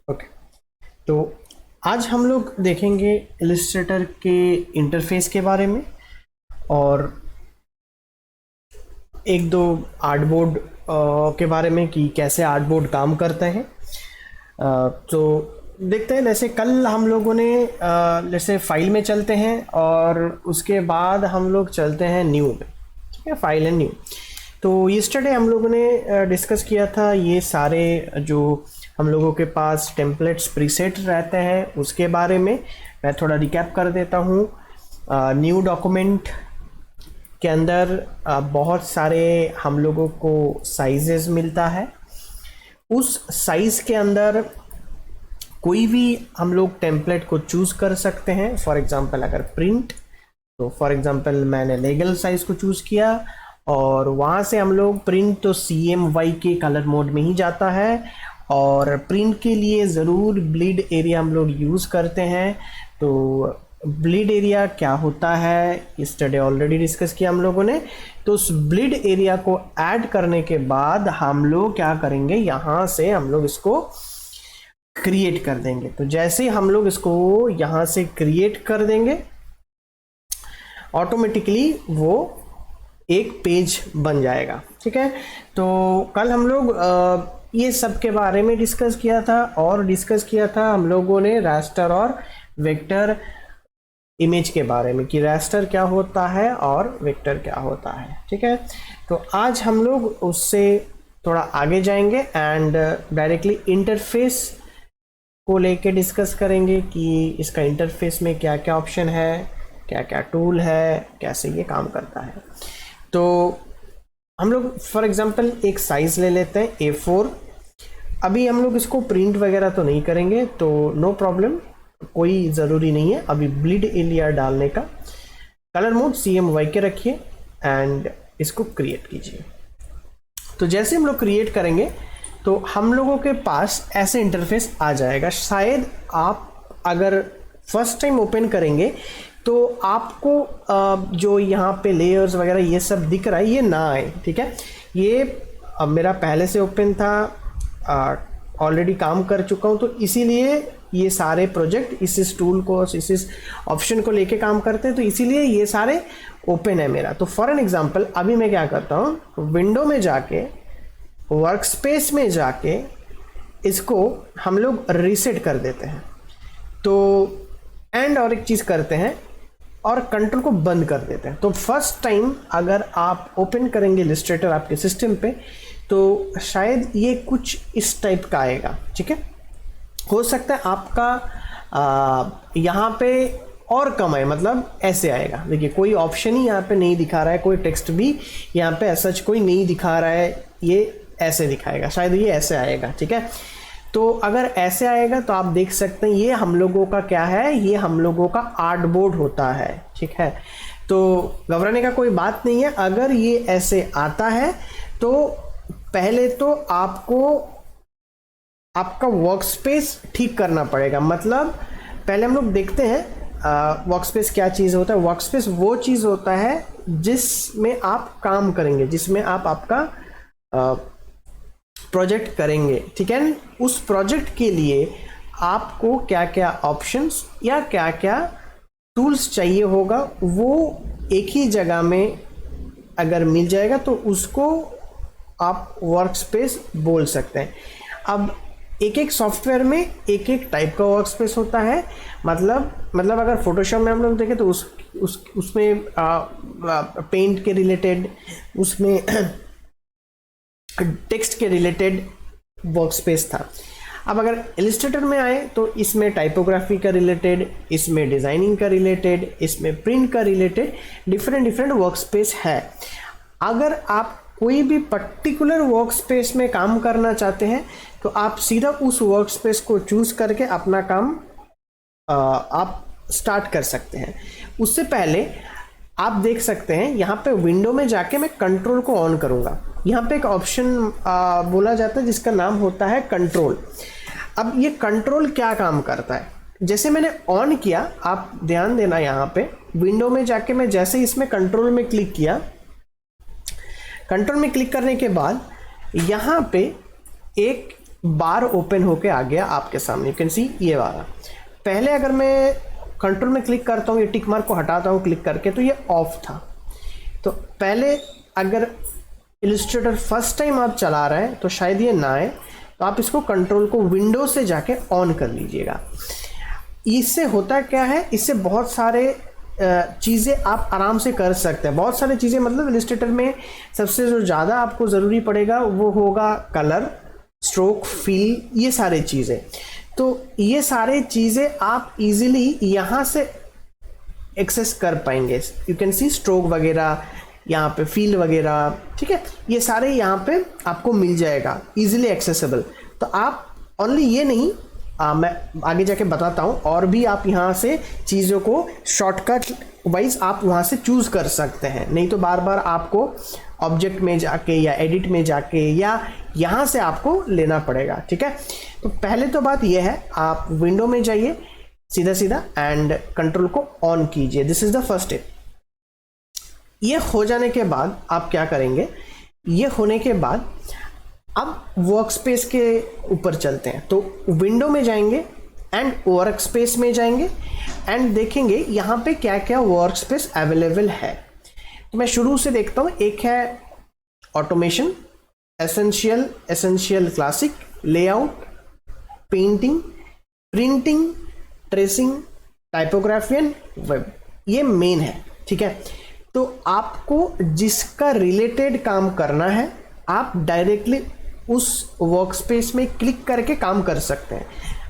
Okay, तो आज हम लोग देखेंगे इलस्ट्रेटर के इंटरफेस के बारे में और एक दो आर्टबोर्ड के बारे में कि कैसे आर्टबोर्ड काम करते हैं। तो देखते हैं, जैसे कल हम लोगों ने जैसे फाइल में चलते हैं और उसके बाद हम लोग चलते हैं न्यू में। ठीक है, फाइल एंड न्यू। तो यस्टरडे हम लोगों ने डिस्कस किया था ये सारे जो हम लोगों के पास टेम्पलेट्स प्रीसेट रहते हैं उसके बारे में। मैं थोड़ा रिकैप कर देता हूँ। न्यू डॉक्यूमेंट के अंदर बहुत सारे हम लोगों को साइजेस मिलता है। उस साइज़ के अंदर कोई भी हम लोग टेम्पलेट को चूज़ कर सकते हैं। फॉर एग्ज़ाम्पल अगर प्रिंट, तो फॉर एग्ज़ाम्पल मैंने लेगल साइज़ को चूज़ किया और वहाँ से हम लोग प्रिंट तो CMY के कलर मोड में ही जाता है। और प्रिंट के लिए ज़रूर ब्लीड एरिया हम लोग यूज़ करते हैं। तो ब्लीड एरिया क्या होता है यस्टरडे ऑलरेडी डिस्कस किया हम लोगों ने। तो उस ब्लीड एरिया को ऐड करने के बाद हम लोग क्या करेंगे, यहाँ से हम लोग इसको क्रिएट कर देंगे। तो जैसे हम लोग इसको यहाँ से क्रिएट कर देंगे ऑटोमेटिकली वो एक पेज बन जाएगा। ठीक है, तो कल हम लोग ये सब के बारे में डिस्कस किया था और डिस्कस किया था हम लोगों ने रास्टर और वेक्टर इमेज के बारे में कि रास्टर क्या होता है और वेक्टर क्या होता है। ठीक है, तो आज हम लोग उससे थोड़ा आगे जाएंगे एंड डायरेक्टली इंटरफेस को लेके डिस्कस करेंगे कि इसका इंटरफेस में क्या क्या ऑप्शन है, क्या क्या टूल है, कैसे ये काम करता है। तो हम लोग फॉर एग्जांपल एक साइज़ ले लेते हैं A4। अभी हम लोग इसको प्रिंट वगैरह तो नहीं करेंगे, तो नो प्रॉब्लम, कोई ज़रूरी नहीं है अभी ब्लीड एरिया डालने का। कलर मोड CMY के रखिए एंड इसको क्रिएट कीजिए। तो जैसे हम लोग क्रिएट करेंगे तो हम लोगों के पास ऐसे इंटरफेस आ जाएगा। शायद आप अगर फर्स्ट टाइम ओपन करेंगे तो आपको जो यहाँ पे लेयर्स वगैरह ये सब दिख रहा है ये ना आए। ठीक है, ये मेरा पहले से ओपन था, ऑलरेडी काम कर चुका हूँ, तो इसीलिए ये सारे प्रोजेक्ट इस टूल को इस ऑप्शन को लेके काम करते हैं, तो इसीलिए ये सारे ओपन है मेरा। तो फॉर एन एग्जांपल अभी मैं क्या करता हूँ, विंडो में जाके वर्क स्पेस में जाके इसको हम लोग रीसेट कर देते हैं। तो एंड और एक चीज़ करते हैं और कंट्रोल को बंद कर देते हैं। तो फर्स्ट टाइम अगर आप ओपन करेंगे इलस्ट्रेटर आपके सिस्टम पे तो शायद ये कुछ इस टाइप का आएगा। ठीक है, हो सकता है आपका यहाँ पे और कम है, मतलब ऐसे आएगा। देखिए कोई ऑप्शन ही यहाँ पे नहीं दिखा रहा है, कोई टेक्स्ट भी यहाँ पे ऐसा कोई नहीं दिखा रहा है, ये ऐसे दिखाएगा, शायद ये ऐसे आएगा। ठीक है, तो अगर ऐसे आएगा तो आप देख सकते हैं ये हम लोगों का क्या है, ये हम लोगों का आर्टबोर्ड होता है। ठीक है, तो घबराने का कोई बात नहीं है। अगर ये ऐसे आता है तो पहले तो आपको आपका वर्क स्पेस ठीक करना पड़ेगा। मतलब पहले हम लोग देखते हैं वर्क स्पेस क्या चीज़ होता है। वर्क स्पेस वो चीज़ होता है जिसमें आप काम करेंगे, जिसमें आप आपका प्रोजेक्ट करेंगे। ठीक है, उस प्रोजेक्ट के लिए आपको क्या क्या ऑप्शंस या क्या क्या टूल्स चाहिए होगा वो एक ही जगह में अगर मिल जाएगा तो उसको आप वर्क स्पेस बोल सकते हैं। अब एक एक सॉफ्टवेयर में एक एक टाइप का वर्क स्पेस होता है। मतलब अगर फोटोशॉप में हम लोग देखें तो उसमें पेंट के रिलेटेड, उसमें टेक्स्ट के रिलेटेड वर्क स्पेस था। अब अगर इलस्ट्रेटर में आए तो इसमें टाइपोग्राफी का रिलेटेड, इसमें डिज़ाइनिंग का रिलेटेड, इसमें प्रिंट का रिलेटेड डिफरेंट वर्क स्पेस है। अगर आप कोई भी पर्टिकुलर वर्क स्पेस में काम करना चाहते हैं तो आप सीधा उस वर्क स्पेस को चूज़ करके अपना काम आप स्टार्ट कर सकते हैं। उससे पहले आप देख सकते हैं यहाँ पे विंडो में जाके मैं कंट्रोल को ऑन करूँगा। यहाँ पे एक ऑप्शन बोला जाता है जिसका नाम होता है कंट्रोल। अब ये कंट्रोल क्या काम करता है, जैसे मैंने ऑन किया, आप ध्यान देना, यहाँ पे विंडो में जाके मैं जैसे इसमें कंट्रोल में क्लिक किया, कंट्रोल में क्लिक करने के बाद यहाँ पे एक बार ओपन होके आ गया आपके सामने, यू कैन सी ये वाला। पहले अगर मैं कंट्रोल में क्लिक करता हूँ, ये टिक मार्क को हटाता हूँ क्लिक करके, तो ये ऑफ था। तो पहले अगर इलस्ट्रेटर फर्स्ट टाइम आप चला रहे हैं तो शायद ये ना आए, तो आप इसको कंट्रोल को विंडो से जाके ऑन कर लीजिएगा। इससे होता क्या है, इससे बहुत सारे चीज़ें आप आराम से कर सकते हैं। बहुत सारी चीज़ें मतलब इलस्ट्रेटर में सबसे जो ज़्यादा आपको ज़रूरी पड़ेगा वो होगा कलर, स्ट्रोक, फील, ये सारे चीज़ें। तो ये सारे चीज़ें आप इजीली यहाँ से एक्सेस कर पाएंगे। यू कैन सी स्ट्रोक वगैरह, यहाँ पे फील वगैरह, ठीक है, ये सारे यहाँ पे आपको मिल जाएगा इजीली एक्सेसिबल। तो आप ओनली ये नहीं, मैं आगे जाके बताता हूँ, और भी आप यहाँ से चीज़ों को शॉर्टकट वाइज आप वहाँ से चूज़ कर सकते हैं। नहीं तो बार बार आपको ऑब्जेक्ट में जाके या एडिट में जाके या यहाँ से आपको लेना पड़ेगा, ठीक है। तो पहले तो बात यह है, आप विंडो में जाइए सीधा सीधा एंड कंट्रोल को ऑन कीजिए। This is the first step. ये हो जाने के बाद आप क्या करेंगे, ये होने के बाद अब वर्क स्पेस के ऊपर चलते हैं। तो विंडो में जाएंगे एंड वर्क स्पेस में जाएंगे एंड देखेंगे यहाँ पे क्या क्या वर्क स्पेस अवेलेबल है। तो मैं शुरू से देखता हूँ। एक है automation, essential, essential classic, layout, painting, printing, tracing, typography and web, ये मेन है, ठीक है। तो आपको जिसका रिलेटेड काम करना है आप डायरेक्टली उस वर्क स्पेस में क्लिक करके काम कर सकते हैं।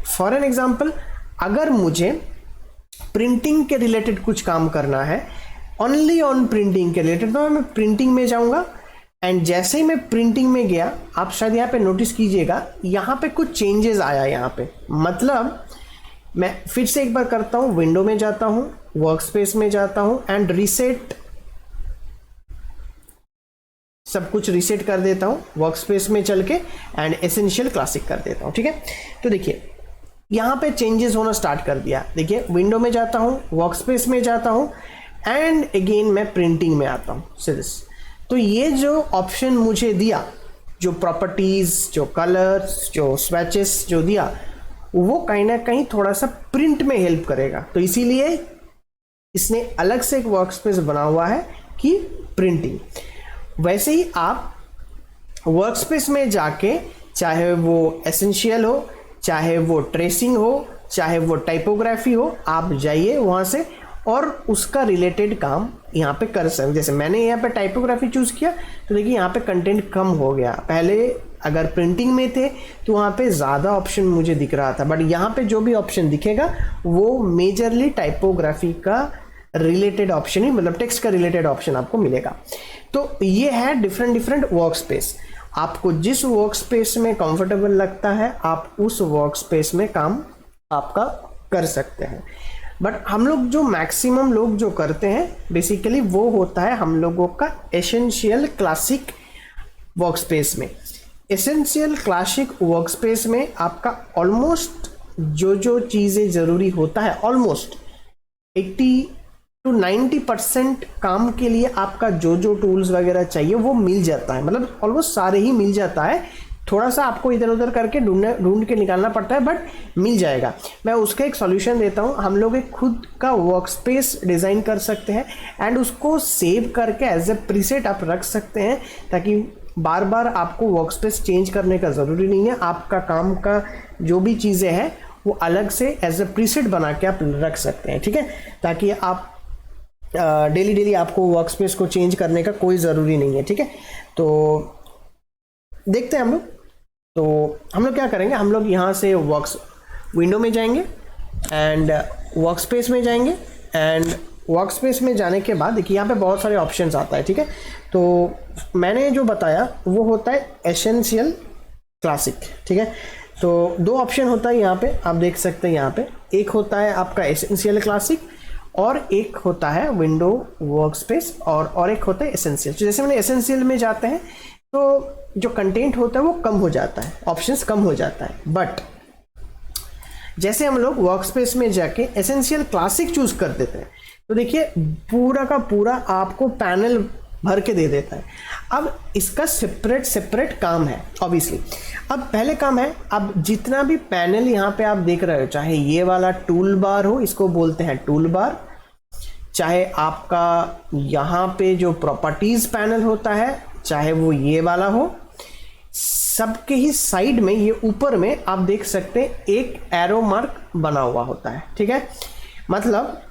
फॉर एन एग्जाम्पल, अगर मुझे प्रिंटिंग के रिलेटेड कुछ काम करना है, ओनली ऑन प्रिंटिंग के रिलेटेड, तो मैं प्रिंटिंग में जाऊंगा एंड जैसे ही मैं प्रिंटिंग में गया, आप शायद यहाँ पे नोटिस कीजिएगा यहाँ पे कुछ चेंजेस आया। यहाँ पे मतलब मैं फिर से एक बार करता हूँ, विंडो में जाता हूँ, वर्क स्पेस में जाता हूँ एंड रीसेट, सब कुछ रीसेट कर देता हूँ वर्क स्पेस में चल के एंड एसेंशियल क्लासिक कर देता हूँ, ठीक है। तो देखिए यहाँ पे चेंजेस होना स्टार्ट कर दिया। देखिए विंडो में जाता हूँ, वर्क स्पेस में जाता हूँ एंड अगेन मैं प्रिंटिंग में आता हूँ सीरीज। तो ये जो ऑप्शन मुझे दिया, जो प्रॉपर्टीज, जो कलर्स, जो स्वैचेस जो दिया, वो कहीं ना कहीं थोड़ा सा प्रिंट में हेल्प करेगा। तो इसीलिए इसने अलग से एक वर्क स्पेस बना हुआ है कि प्रिंटिंग। वैसे ही आप वर्क स्पेस में जाके, चाहे वो एसेंशियल हो, चाहे वो ट्रेसिंग हो, चाहे वो टाइपोग्राफी हो, आप जाइए वहाँ से और उसका रिलेटेड काम यहाँ पे कर सकते। जैसे मैंने यहाँ पे टाइपोग्राफी चूज़ किया तो देखिए यहाँ पे कंटेंट कम हो गया। पहले अगर प्रिंटिंग में थे तो वहाँ पे ज़्यादा ऑप्शन मुझे दिख रहा था, बट यहाँ पे जो भी ऑप्शन दिखेगा वो मेजरली टाइपोग्राफी का रिलेटेड ऑप्शन ही, मतलब टेक्स्ट का रिलेटेड ऑप्शन आपको मिलेगा। तो ये है डिफरेंट वर्क स्पेस। आपको जिस वर्क स्पेस में कंफर्टेबल लगता है आप उस वर्क स्पेस में काम आपका कर सकते हैं। बट हम लोग जो मैक्सिमम लोग जो करते हैं बेसिकली वो होता है हम लोगों का एसेंशियल क्लासिक वर्क स्पेस में। एसेंशियल क्लासिक वर्क स्पेस में आपका ऑलमोस्ट जो चीज़ें ज़रूरी होता है, ऑलमोस्ट 80 to 90% काम के लिए आपका जो टूल्स वगैरह चाहिए वो मिल जाता है। मतलब ऑलमोस्ट सारे ही मिल जाता है, थोड़ा सा आपको इधर उधर करके ढूंढ के निकालना पड़ता है, बट मिल जाएगा। मैं उसका एक सॉल्यूशन देता हूँ। हम लोग एक खुद का वर्क स्पेस डिज़ाइन कर सकते हैं एंड उसको सेव करके एज ए प्रीसेट आप रख सकते हैं, ताकि बार बार आपको वर्क स्पेस चेंज करने का ज़रूरी नहीं है। आपका काम का जो भी चीज़ें हैं वो अलग से एज ए प्रीसेट बना के आप रख सकते हैं, ठीक है, ताकि आप डेली आपको वर्क स्पेस को चेंज करने का कोई ज़रूरी नहीं है, ठीक है। तो देखते हैं हम लोग। तो हम लोग क्या करेंगे, हम लोग यहाँ से विंडो में जाएंगे एंड वर्क स्पेस में जाएंगे एंड वर्क स्पेस में जाने के बाद देखिए यहाँ पे बहुत सारे ऑप्शंस आता है, ठीक है। तो मैंने जो बताया वो होता है एसेंशियल क्लासिक, ठीक है। तो दो ऑप्शन होता है यहाँ पे, आप देख सकते हैं यहाँ पे, एक होता है आपका एसेंशियल क्लासिक और एक होता है विंडो वर्क स्पेस और एक होता है एसेंशियल। तो जैसे मैंने एसेंशियल में जाते हैं तो जो कंटेंट होता है वो कम हो जाता है, ऑप्शंस कम हो जाता है। बट जैसे हम लोग वर्क स्पेस में जाके एसेंशियल क्लासिक चूज कर देते हैं तो देखिए पूरा का पूरा आपको पैनल भर के दे देता है। अब इसका सेपरेट सेपरेट काम है ऑब्वियसली। अब पहले काम है, अब जितना भी पैनल यहाँ पे आप देख रहे हो, चाहे ये वाला टूल बार हो, इसको बोलते हैं टूल बार, चाहे आपका यहाँ पे जो प्रॉपर्टीज पैनल होता है, चाहे वो ये वाला हो, सबके ही साइड में ये ऊपर में आप देख सकते हैं एक एरो मार्क बना हुआ होता है, ठीक है। मतलब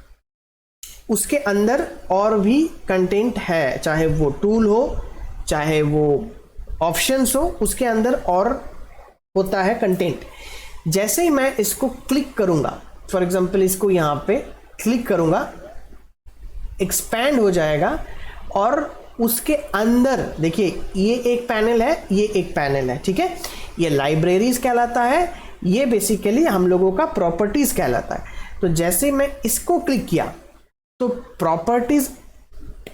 उसके अंदर और भी कंटेंट है, चाहे वो टूल हो, चाहे वो ऑप्शंस हो, उसके अंदर और होता है कंटेंट। जैसे ही मैं इसको क्लिक करूंगा, फॉर एग्जांपल इसको यहाँ पे क्लिक करूंगा, एक्सपैंड हो जाएगा और उसके अंदर देखिए ये एक पैनल है, ये एक पैनल है, ठीक है। ये लाइब्रेरीज कहलाता है, ये बेसिकली हम लोगों का प्रॉपर्टीज कहलाता है। तो जैसे मैं इसको क्लिक किया तो प्रॉपर्टीज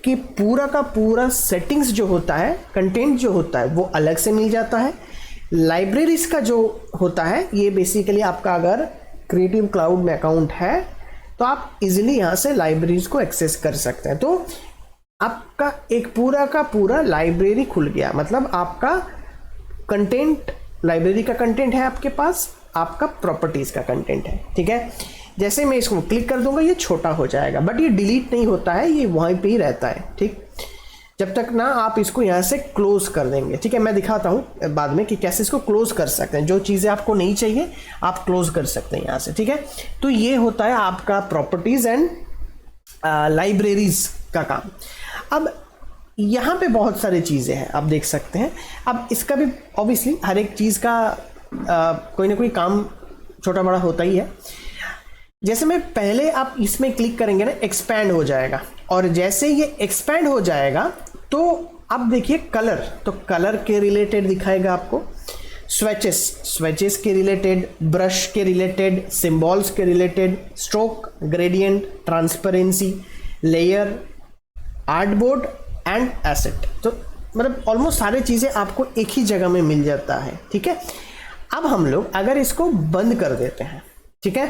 की पूरा का पूरा सेटिंग्स जो होता है, कंटेंट जो होता है वो अलग से मिल जाता है। लाइब्रेरीज का जो होता है ये बेसिकली आपका अगर क्रिएटिव क्लाउड में अकाउंट है तो आप इजीली यहाँ से लाइब्रेरीज को एक्सेस कर सकते हैं। तो आपका एक पूरा का पूरा लाइब्रेरी खुल गया, मतलब आपका कंटेंट, लाइब्रेरी का कंटेंट है आपके पास, आपका प्रॉपर्टीज का कंटेंट है, ठीक है। जैसे मैं इसको क्लिक कर दूंगा ये छोटा हो जाएगा, बट ये डिलीट नहीं होता है, ये वहीं पे ही रहता है, ठीक, जब तक ना आप इसको यहाँ से क्लोज कर देंगे, ठीक है। मैं दिखाता हूँ बाद में कि कैसे इसको क्लोज कर सकते हैं। जो चीज़ें आपको नहीं चाहिए आप क्लोज कर सकते हैं यहाँ से, ठीक है। तो ये होता है आपका प्रॉपर्टीज एंड लाइब्रेरीज का काम। अब यहाँ पे बहुत सारी चीज़ें हैं, आप देख सकते हैं। अब इसका भी ऑब्वियसली हर एक चीज़ का कोई ना कोई काम छोटा बड़ा होता ही है। जैसे मैं पहले आप इसमें क्लिक करेंगे ना, एक्सपैंड हो जाएगा, और जैसे ये एक्सपैंड हो जाएगा तो अब देखिए कलर, तो कलर के रिलेटेड दिखाएगा आपको, स्वेचेस के रिलेटेड, ब्रश के रिलेटेड, सिंबल्स के related, stroke, gradient, transparency, layer, artboard and asset. तो मतलब ऑलमोस्ट सारी चीज़ें आपको एक ही जगह में मिल जाता है, ठीक है। अब हम लोग अगर इसको बंद कर देते हैं, ठीक है,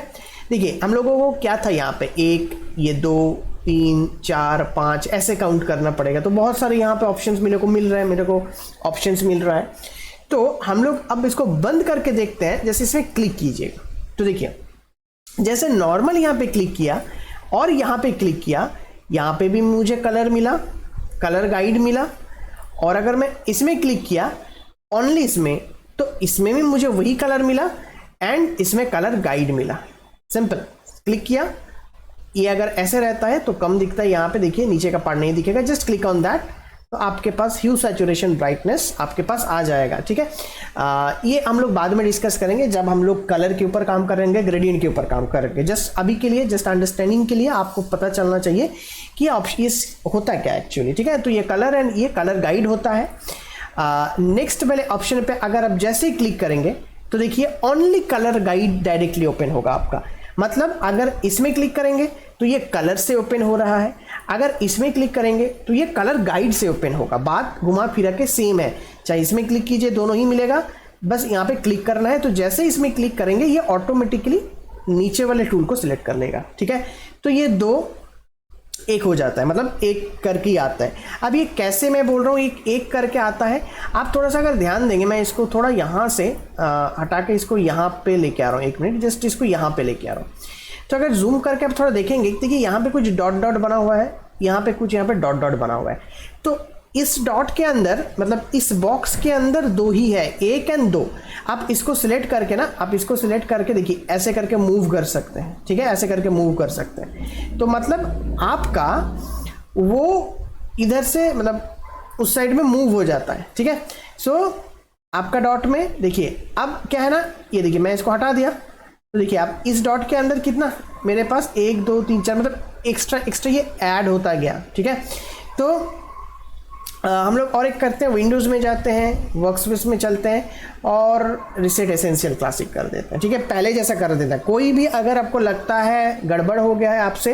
देखिए हम लोगों को क्या था यहाँ पे, 1, ये 2, 3, 4, 5 ऐसे काउंट करना पड़ेगा। तो बहुत सारे यहाँ पे ऑप्शंस मेरे को मिल रहे हैं, मेरे को ऑप्शंस मिल रहा है। तो हम लोग अब इसको बंद करके देखते हैं। जैसे इसमें क्लिक कीजिएगा तो देखिए जैसे नॉर्मल यहाँ पे क्लिक किया और यहाँ पे क्लिक किया, यहाँ पे भी मुझे कलर मिला, कलर गाइड मिला, और अगर मैं इसमें क्लिक किया ओनली इसमें, तो इसमें भी मुझे वही कलर मिला एंड इसमें कलर गाइड मिला। सिंपल, क्लिक किया, ये अगर ऐसे रहता है तो कम दिखता है, यहाँ पे देखिए नीचे का पार्ट नहीं दिखेगा, जस्ट क्लिक ऑन दैट तो आपके पास ह्यू सैचुरेशन ब्राइटनेस आपके पास आ जाएगा, ठीक है। ये हम लोग बाद में डिस्कस करेंगे जब हम लोग कलर के ऊपर काम करेंगे, ग्रेडियंट के ऊपर काम करेंगे। जस्ट अभी के लिए, जस्ट अंडरस्टैंडिंग के लिए आपको पता चलना चाहिए कि ऑप्शन ये होता क्या एक्चुअली, ठीक है। तो ये कलर एंड ये कलर गाइड होता है। नेक्स्ट वाले ऑप्शन पे अगर आप जैसे ही क्लिक करेंगे तो देखिए only colour guide directly open होगा आपका। मतलब अगर इसमें क्लिक करेंगे तो ये कलर से ओपन हो रहा है, अगर इसमें क्लिक करेंगे तो ये कलर गाइड से ओपन होगा। बात घुमा फिरा के सेम है, चाहे इसमें क्लिक कीजिए दोनों ही मिलेगा, बस यहाँ पे क्लिक करना है। तो जैसे इसमें क्लिक करेंगे ये ऑटोमेटिकली नीचे वाले टूल को सिलेक्ट कर लेगा, ठीक है। तो ये 2 एक हो जाता है, मतलब एक करके ही आता है। अब ये कैसे मैं बोल रहा हूँ एक करके आता है, आप थोड़ा सा अगर ध्यान देंगे, मैं इसको थोड़ा यहाँ से हटा के इसको यहाँ पे लेके आ रहा हूँ, 1 मिनट, जस्ट इसको यहाँ पे लेके आ रहा हूँ। तो अगर जूम करके आप थोड़ा देखेंगे, देखिए यहाँ पे कुछ डॉट डॉट बना हुआ है, यहाँ पे कुछ यहाँ पे डॉट डॉट बना हुआ है। तो इस डॉट के अंदर, मतलब इस बॉक्स के अंदर 2 ही है, 1 एंड 2। आप इसको सिलेक्ट करके ना, आप इसको सिलेक्ट करके देखिए ऐसे करके मूव कर सकते हैं, ठीक है, ऐसे करके मूव कर सकते हैं। तो मतलब आपका वो इधर से मतलब उस साइड में मूव हो जाता है, ठीक है। सो आपका डॉट में देखिए अब क्या है ना, ये देखिए मैं इसको हटा दिया तो देखिए आप इस डॉट के अंदर कितना मेरे पास 1 2 3 4 मतलब एक्स्ट्रा ये ऐड होता गया, ठीक है। तो हम लोग और एक करते हैं, विंडोज़ में जाते हैं, वर्कस्पेस में चलते हैं और रिसेट एसेंशियल क्लासिक कर देते हैं, ठीक है। पहले जैसा कर देता है। कोई भी अगर आपको लगता है गड़बड़ हो गया है आपसे,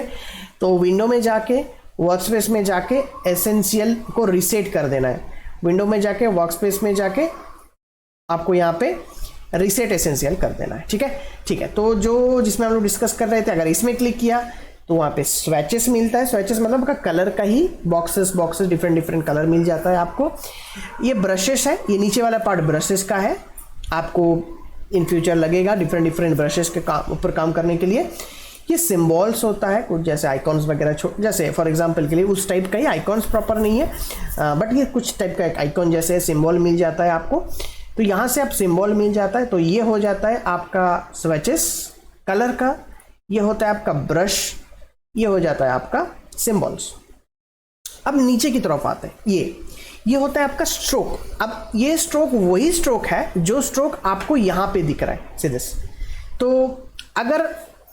तो विंडो में जाके वर्कस्पेस में जाके एसेंशियल को रिसेट कर देना है। विंडो में जाके वर्कस्पेस में जाके आपको यहाँ पे रिसेट एसेंशियल कर देना है, ठीक है। ठीक है, तो जो जिसमें हम लोग डिस्कस कर रहे थे, अगर इसमें क्लिक किया तो वहाँ पे स्वेचेस मिलता है। स्वेचेस मतलब का कलर का ही बॉक्सेस डिफरेंट डिफरेंट कलर मिल जाता है आपको। ये ब्रशेस है, ये नीचे वाला पार्ट ब्रशेस का है, आपको इन फ्यूचर लगेगा डिफरेंट डिफरेंट ब्रशेस के ऊपर काम करने के लिए। ये सिम्बॉल्स होता है कुछ, जैसे आइकॉन्स वगैरह, जैसे फॉर एग्जांपल के लिए उस टाइप का ही, आइकॉन्स प्रॉपर नहीं है बट ये कुछ टाइप का एक आइकॉन जैसे सिम्बॉल मिल जाता है आपको। तो यहाँ से आप सिम्बॉल मिल जाता है, तो ये हो जाता है आपका स्विचेस कलर का, ये होता है आपका ब्रश, ये हो जाता है आपका सिम्बॉल्स। अब नीचे की तरफ आते हैं, ये होता है आपका स्ट्रोक। अब ये स्ट्रोक वही स्ट्रोक है जो स्ट्रोक आपको यहाँ पे दिख रहा है सीधे से। तो अगर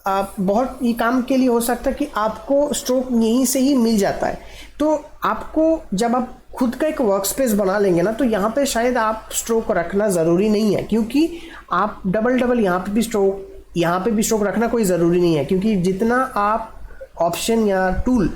बहुत ये काम के लिए हो सकता है कि आपको स्ट्रोक यहीं से ही मिल जाता है, तो आपको जब आप खुद का एक वर्क स्पेस बना लेंगे ना, तो यहाँ पे शायद आप स्ट्रोक रखना ज़रूरी नहीं है, क्योंकि आप डबल यहाँ पे भी स्ट्रोक रखना कोई ज़रूरी नहीं है, क्योंकि जितना आप ऑप्शन या टूल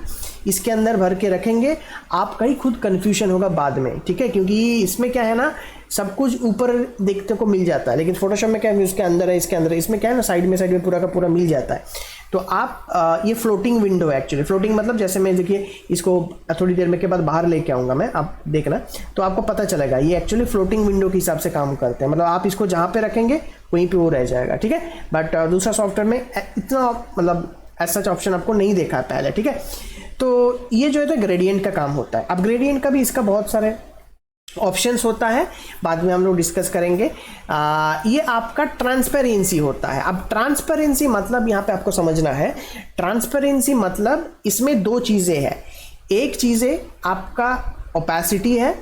इसके अंदर भर के रखेंगे आपका ही खुद कन्फ्यूजन होगा बाद में, ठीक है। क्योंकि इसमें क्या है ना, सब कुछ ऊपर देखने को मिल जाता है, लेकिन फोटोशॉप में क्या है, उसके अंदर है, इसके अंदर है, इसमें क्या है ना, साइड में पूरा का पूरा मिल जाता है। तो आप ये फ्लोटिंग विंडो है एक्चुअली। फ्लोटिंग मतलब जैसे मैं देखिए इसको थोड़ी देर में के बाद बाहर लेके आऊँगा मैं, आप देखना तो आपको पता चलेगा ये एक्चुअली फ्लोटिंग विंडो के हिसाब से काम करते हैं। मतलब आप इसको जहाँ पे रखेंगे वहीं पे वो रह जाएगा, ठीक है। बट दूसरा सॉफ्टवेयर में इतना मतलब ऐसा ऑप्शन आपको नहीं देखा है पहले, ठीक है। तो ये जो है तो ग्रेडियंट का काम होता है। अब ग्रेडियंट का भी इसका बहुत सारे ऑप्शंस होता है, बाद में हम लोग डिस्कस करेंगे। ये आपका ट्रांसपेरेंसी होता है। अब ट्रांसपेरेंसी मतलब यहाँ पे आपको समझना है, ट्रांसपेरेंसी मतलब इसमें दो चीज़ें हैं। एक चीज़ें आपका ओपेसिटी है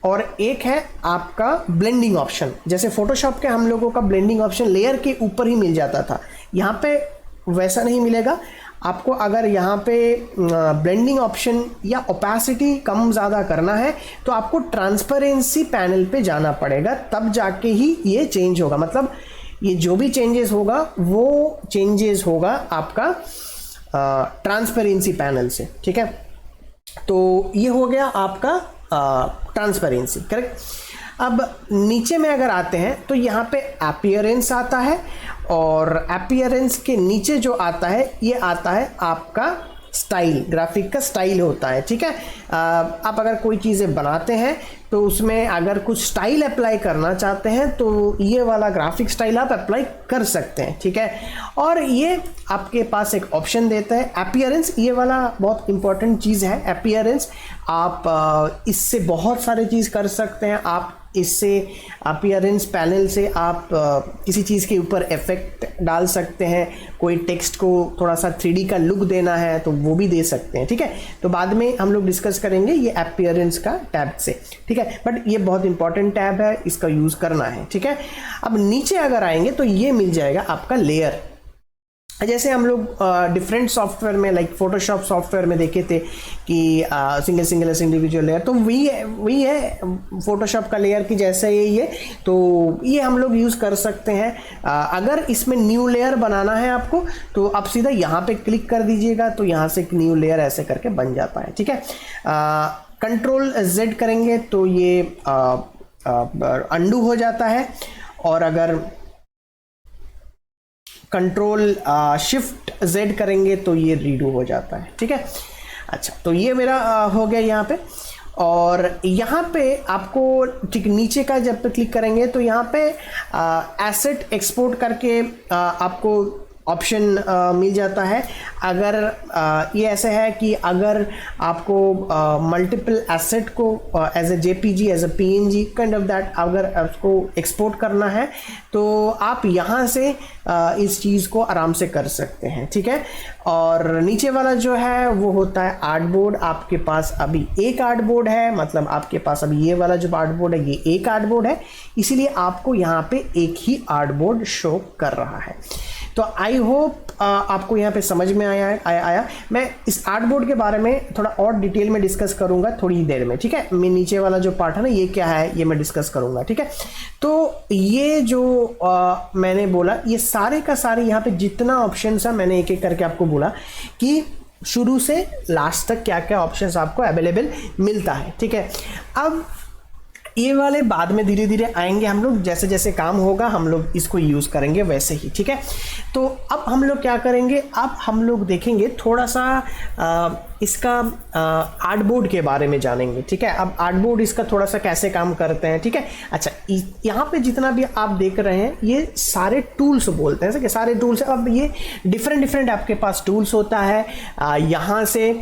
और एक है आपका ब्लेंडिंग ऑप्शन। जैसे फोटोशॉप के हम लोगों का ब्लेंडिंग ऑप्शन लेयर के ऊपर ही मिल जाता था, यहाँ पे वैसा नहीं मिलेगा आपको। अगर यहाँ पे ब्लेंडिंग ऑप्शन या ओपेसिटी कम ज़्यादा करना है तो आपको ट्रांसपेरेंसी पैनल पे जाना पड़ेगा, तब जाके ही ये चेंज होगा। मतलब ये जो भी चेंजेस होगा वो चेंजेस होगा आपका ट्रांसपेरेंसी पैनल से, ठीक है। तो ये हो गया आपका ट्रांसपेरेंसी, करेक्ट। अब नीचे में अगर आते हैं तो यहाँ पे अपीयरेंस आता है, और अपीयरेंस के नीचे जो आता है ये आता है आपका स्टाइल, ग्राफिक का स्टाइल होता है, ठीक है। आप अगर कोई चीज़ें बनाते हैं तो उसमें अगर कुछ स्टाइल अप्लाई करना चाहते हैं तो ये वाला ग्राफिक स्टाइल आप अप्लाई कर सकते हैं, ठीक है। और ये आपके पास एक ऑप्शन देता है अपीयरेंस, ये वाला बहुत इंपॉर्टेंट चीज़ है अपीयरेंस। आप इससे बहुत सारे चीज़ कर सकते हैं। आप इससे अपीयरेंस पैनल से आप किसी चीज़ के ऊपर इफेक्ट डाल सकते हैं, कोई टेक्स्ट को थोड़ा सा 3D का लुक देना है तो वो भी दे सकते हैं, ठीक है। तो बाद में हम लोग डिस्कस करेंगे ये अपीयरेंस का टैब से, ठीक है। बट ये बहुत इंपॉर्टेंट टैब है, इसका यूज़ करना है, ठीक है। अब नीचे अगर आएंगे तो ये मिल जाएगा आपका लेयर। जैसे हम लोग डिफरेंट सॉफ्टवेयर में लाइक फोटोशॉप सॉफ्टवेयर में देखे थे कि सिंगल इंडिविजुअल लेयर, तो वही है फोटोशॉप का लेयर की जैसा यही है। तो ये हम लोग यूज़ कर सकते हैं। अगर इसमें न्यू लेयर बनाना है आपको तो आप सीधा यहाँ पे क्लिक कर दीजिएगा, तो यहाँ से एक न्यू लेयर ऐसे करके बन जाता है, ठीक है। कंट्रोल Z करेंगे तो ये अंडू हो जाता है, और अगर कंट्रोल शिफ्ट Z करेंगे तो ये रीडू हो जाता है, ठीक है। अच्छा, तो ये मेरा हो गया यहाँ पे। और यहाँ पे आपको ठीक नीचे का जब पे क्लिक करेंगे तो यहाँ पे एसेट एक्सपोर्ट करके आपको ऑप्शन मिल जाता है। अगर ये ऐसे है कि अगर आपको मल्टीपल एसेट को as a JPG, as a PNG kind of that अगर उसको एक्सपोर्ट करना है तो आप यहाँ से इस चीज़ को आराम से कर सकते हैं, ठीक है। और नीचे वाला जो है वो होता है आर्टबोर्ड। आपके पास अभी एक आर्टबोर्ड है, मतलब आपके पास अभी ये वाला जो आर्टबोर्ड है ये एक आर्टबोर्ड है, इसीलिए आपको यहाँ पे एक ही आर्टबोर्ड शो कर रहा है। तो आई होप आपको यहाँ पे समझ में आया। मैं इस आर्टबोर्ड के बारे में थोड़ा और डिटेल में डिस्कस करूँगा थोड़ी देर में, ठीक है। मैं नीचे वाला जो पार्ट है ना ये क्या है ये मैं डिस्कस करूँगा, ठीक है। तो ये जो मैंने बोला ये सारे का सारे यहाँ पे जितना ऑप्शन है मैंने एक एक करके आपको बोला कि शुरू से लास्ट तक क्या क्या ऑप्शंस आपको अवेलेबल मिलता है, ठीक है। अब ये वाले बाद में धीरे धीरे आएंगे, हम लोग जैसे जैसे काम होगा हम लोग इसको यूज़ करेंगे वैसे ही, ठीक है। तो अब हम लोग क्या करेंगे, अब हम लोग देखेंगे थोड़ा सा इसका आर्टबोर्ड के बारे में जानेंगे, ठीक है। अब आर्टबोर्ड इसका थोड़ा सा कैसे काम करते हैं, ठीक है। अच्छा, यहाँ पे जितना भी आप देख रहे हैं ये सारे टूल्स बोलते हैं, कि सारे टूल्स। अब ये डिफरेंट डिफरेंट आपके पास टूल्स होता है। यहाँ से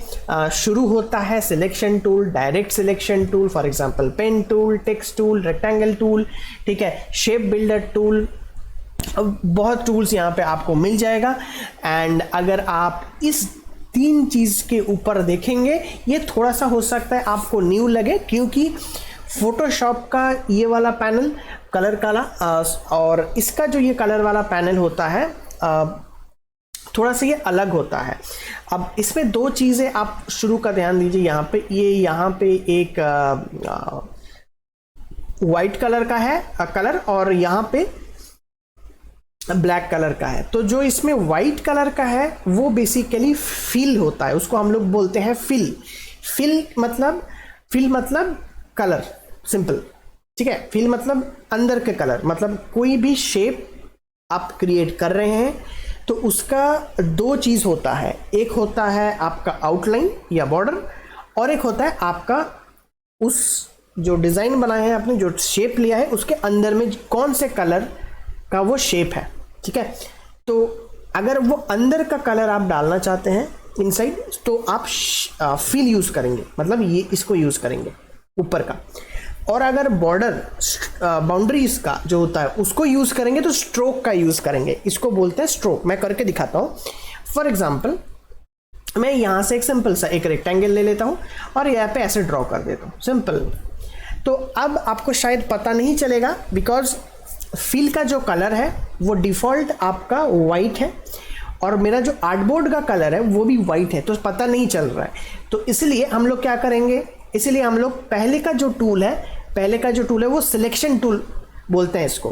शुरू होता है selection tool, direct selection tool, for example pen tool, text tool, rectangle tool, ठीक है, शेप बिल्डर टूल, बहुत टूल्स यहाँ पे आपको मिल जाएगा। एंड अगर आप इस 3 चीज़ के ऊपर देखेंगे, ये थोड़ा सा हो सकता है आपको न्यू लगे, क्योंकि फोटोशॉप का ये वाला पैनल कलर काला और इसका जो ये कलर वाला पैनल होता है थोड़ा सा ये अलग होता है। अब इसमें 2 चीज़ें आप शुरू का ध्यान दीजिए। यहाँ पे यहाँ पे एक वाइट कलर का है कलर, और यहाँ पे ब्लैक कलर का है। तो जो इसमें वाइट कलर का है वो बेसिकली फिल होता है, उसको हम लोग बोलते हैं फिल। फिल मतलब कलर, सिंपल, ठीक है। फिल मतलब अंदर के कलर, मतलब कोई भी शेप आप क्रिएट कर रहे हैं तो उसका 2 चीज़ होता है, एक होता है आपका आउटलाइन या बॉर्डर, और एक होता है आपका उस जो डिज़ाइन बनाए हैं आपने, जो शेप लिया है उसके अंदर में कौन से कलर का वो शेप है, ठीक है। तो अगर वो अंदर का कलर आप डालना चाहते हैं इनसाइड, तो आप फिल यूज़ करेंगे, मतलब ये इसको यूज़ करेंगे ऊपर का। और अगर बॉर्डर बाउंड्रीज का जो होता है उसको यूज़ करेंगे तो स्ट्रोक का यूज़ करेंगे, इसको बोलते हैं स्ट्रोक। मैं करके दिखाता हूँ। फॉर एग्जाम्पल मैं यहाँ से एक सिंपल सा एक रेक्टेंगल ले लेता हूँ और यहाँ पे ऐसे ड्रॉ कर देता हूँ, सिंपल। तो अब आपको शायद पता नहीं चलेगा, बिकॉज फिल का जो कलर है वो डिफ़ॉल्ट आपका वाइट है और मेरा जो आर्टबोर्ड का कलर है वो भी वाइट है, तो पता नहीं चल रहा है। तो इसलिए हम लोग क्या करेंगे, इसलिए हम लोग पहले का जो टूल है वो सिलेक्शन टूल बोलते हैं इसको।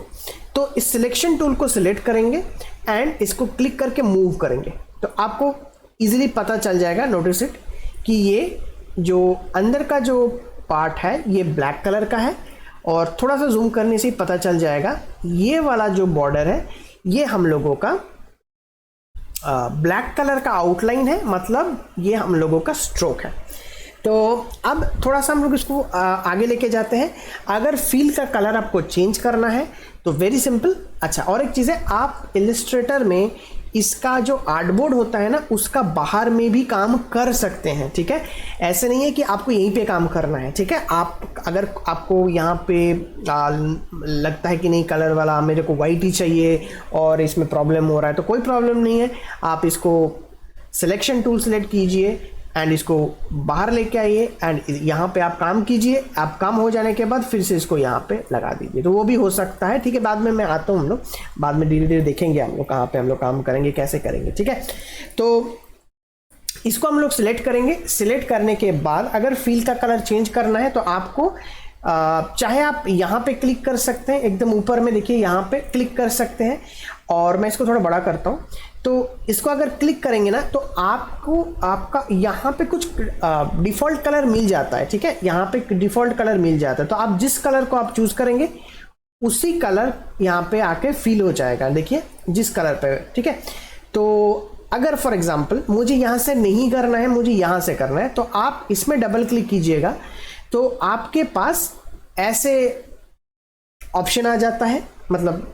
तो इस सिलेक्शन टूल को सिलेक्ट करेंगे एंड इसको क्लिक करके मूव करेंगे, तो आपको इजीली पता चल जाएगा, नोटिस इट, कि ये जो अंदर का जो पार्ट है ये ब्लैक कलर का है। और थोड़ा सा जूम करने से ही पता चल जाएगा, ये वाला जो बॉर्डर है ये हम लोगों का ब्लैक कलर का आउटलाइन है, मतलब ये हम लोगों का स्ट्रोक है। तो अब थोड़ा सा हम लोग इसको आगे लेके जाते हैं। अगर फील का कलर आपको चेंज करना है तो वेरी सिंपल। अच्छा, और एक चीज़ है, आप इलस्ट्रेटर में इसका जो आर्टबोर्ड होता है ना, उसका बाहर में भी काम कर सकते हैं, ठीक है। ऐसे नहीं है कि आपको यहीं पे काम करना है, ठीक है। आप अगर आपको यहाँ पे लगता है कि नहीं कलर वाला मेरे को वाइट ही चाहिए और इसमें प्रॉब्लम हो रहा है, तो कोई प्रॉब्लम नहीं है। आप इसको सिलेक्शन टूल सेलेक्ट कीजिए एंड इसको बाहर लेके आइए एंड यहाँ पे आप काम कीजिए। आप काम हो जाने के बाद फिर से इसको यहाँ पे लगा दीजिए, तो वो भी हो सकता है, ठीक है। बाद में मैं आता हूँ, हम लोग बाद में धीरे धीरे देखेंगे हम लोग कहाँ पे हम लोग काम करेंगे, कैसे करेंगे, ठीक है। तो इसको हम लोग सिलेक्ट करेंगे। सिलेक्ट करने के बाद अगर फील का कलर चेंज करना है तो आपको चाहे आप यहाँ पे क्लिक कर सकते हैं, एकदम ऊपर में देखिए यहाँ पे क्लिक कर सकते हैं। और मैं इसको थोड़ा बड़ा करता हूँ, तो इसको अगर क्लिक करेंगे ना तो आपको आपका यहाँ पे कुछ डिफ़ॉल्ट कलर मिल जाता है, ठीक है। यहाँ पे डिफ़ॉल्ट कलर मिल जाता है, तो आप जिस कलर को आप चूज़ करेंगे उसी कलर यहाँ पे आके फिल हो जाएगा, देखिए जिस कलर पे, ठीक है। तो अगर फॉर एग्जांपल मुझे यहाँ से नहीं करना है, मुझे यहाँ से करना है, तो आप इसमें डबल क्लिक कीजिएगा तो आपके पास ऐसे ऑप्शन आ जाता है, मतलब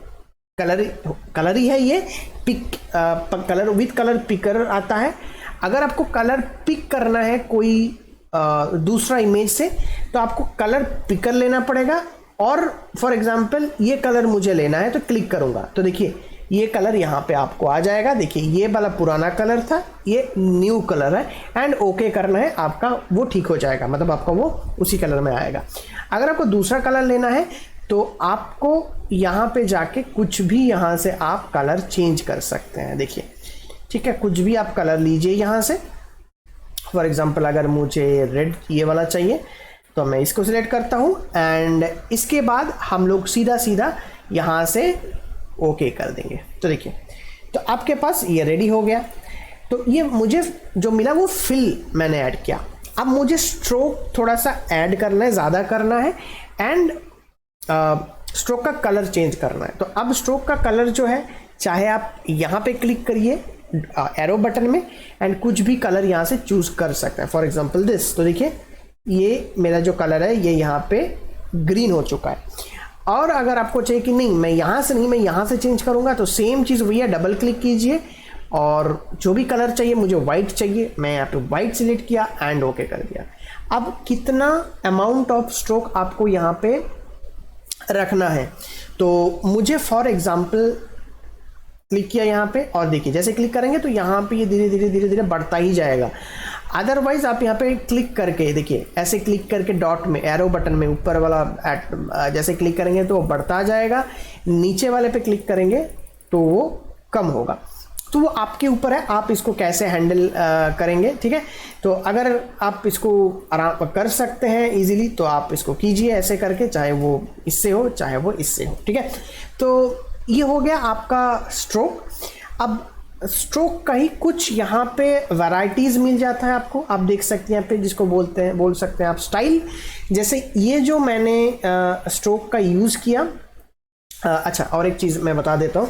कलर ही है ये, pick colour with colour picker आता है। अगर आपको कलर पिक करना है कोई दूसरा इमेज से तो आपको कलर पिकर लेना पड़ेगा। और फॉर एग्जांपल ये कलर मुझे लेना है तो क्लिक करूंगा तो देखिए ये कलर यहाँ पे आपको आ जाएगा। देखिए ये वाला पुराना कलर था, ये न्यू कलर है एंड ओके करना है आपका, वो ठीक हो जाएगा, मतलब आपका वो उसी कलर में आएगा। अगर आपको दूसरा कलर लेना है तो आपको यहाँ पे जाके कुछ भी यहाँ से आप कलर चेंज कर सकते हैं, देखिए, ठीक है। कुछ भी आप कलर लीजिए यहाँ से। फॉर एग्जांपल अगर मुझे रेड ये वाला चाहिए तो मैं इसको सिलेक्ट करता हूँ एंड इसके बाद हम लोग सीधा सीधा यहाँ से ओके कर देंगे। तो देखिए, तो आपके पास ये रेडी हो गया। तो ये मुझे जो मिला वो फिल मैंने ऐड किया। अब मुझे स्ट्रोक थोड़ा सा ऐड करना है, ज़्यादा करना है, एंड स्ट्रोक का कलर चेंज करना है। तो अब स्ट्रोक का कलर जो है, चाहे आप यहाँ पे क्लिक करिए एरो बटन में एंड कुछ भी कलर यहाँ से चूज कर सकते हैं। फॉर एग्जांपल दिस, तो देखिए ये मेरा जो कलर है ये यहाँ पे ग्रीन हो चुका है। और अगर आपको चाहिए कि नहीं मैं यहाँ से नहीं, मैं यहाँ से चेंज करूँगा, तो सेम चीज़ वही है, डबल क्लिक कीजिए और जो भी कलर चाहिए, मुझे वाइट चाहिए, मैं यहाँ पे वाइट सिलेक्ट किया एंड ओके कर दिया। अब कितना अमाउंट ऑफ स्ट्रोक आपको यहाँ पे रखना है, तो मुझे फॉर एग्जांपल क्लिक किया यहाँ पे और देखिए जैसे क्लिक करेंगे तो यहाँ पे ये धीरे धीरे धीरे धीरे बढ़ता ही जाएगा। अदरवाइज आप यहाँ पे क्लिक करके देखिए, ऐसे क्लिक करके डॉट में एरो बटन में ऊपर वाला जैसे क्लिक करेंगे तो वो बढ़ता जाएगा, नीचे वाले पे क्लिक करेंगे तो वो कम होगा। तो वो आपके ऊपर है, आप इसको कैसे हैंडल करेंगे, ठीक है। तो अगर आप इसको आराम कर सकते हैं इजीली तो आप इसको कीजिए ऐसे करके, चाहे वो इससे हो चाहे वो इससे हो, ठीक है। तो ये हो गया आपका स्ट्रोक। अब स्ट्रोक का ही कुछ यहाँ पे वैरायटीज मिल जाता है आपको, आप देख सकते हैं यहाँ पे जिसको बोल सकते हैं आप स्टाइल। जैसे ये जो मैंने स्ट्रोक का यूज़ किया, अच्छा और एक चीज़ मैं बता देता हूँ,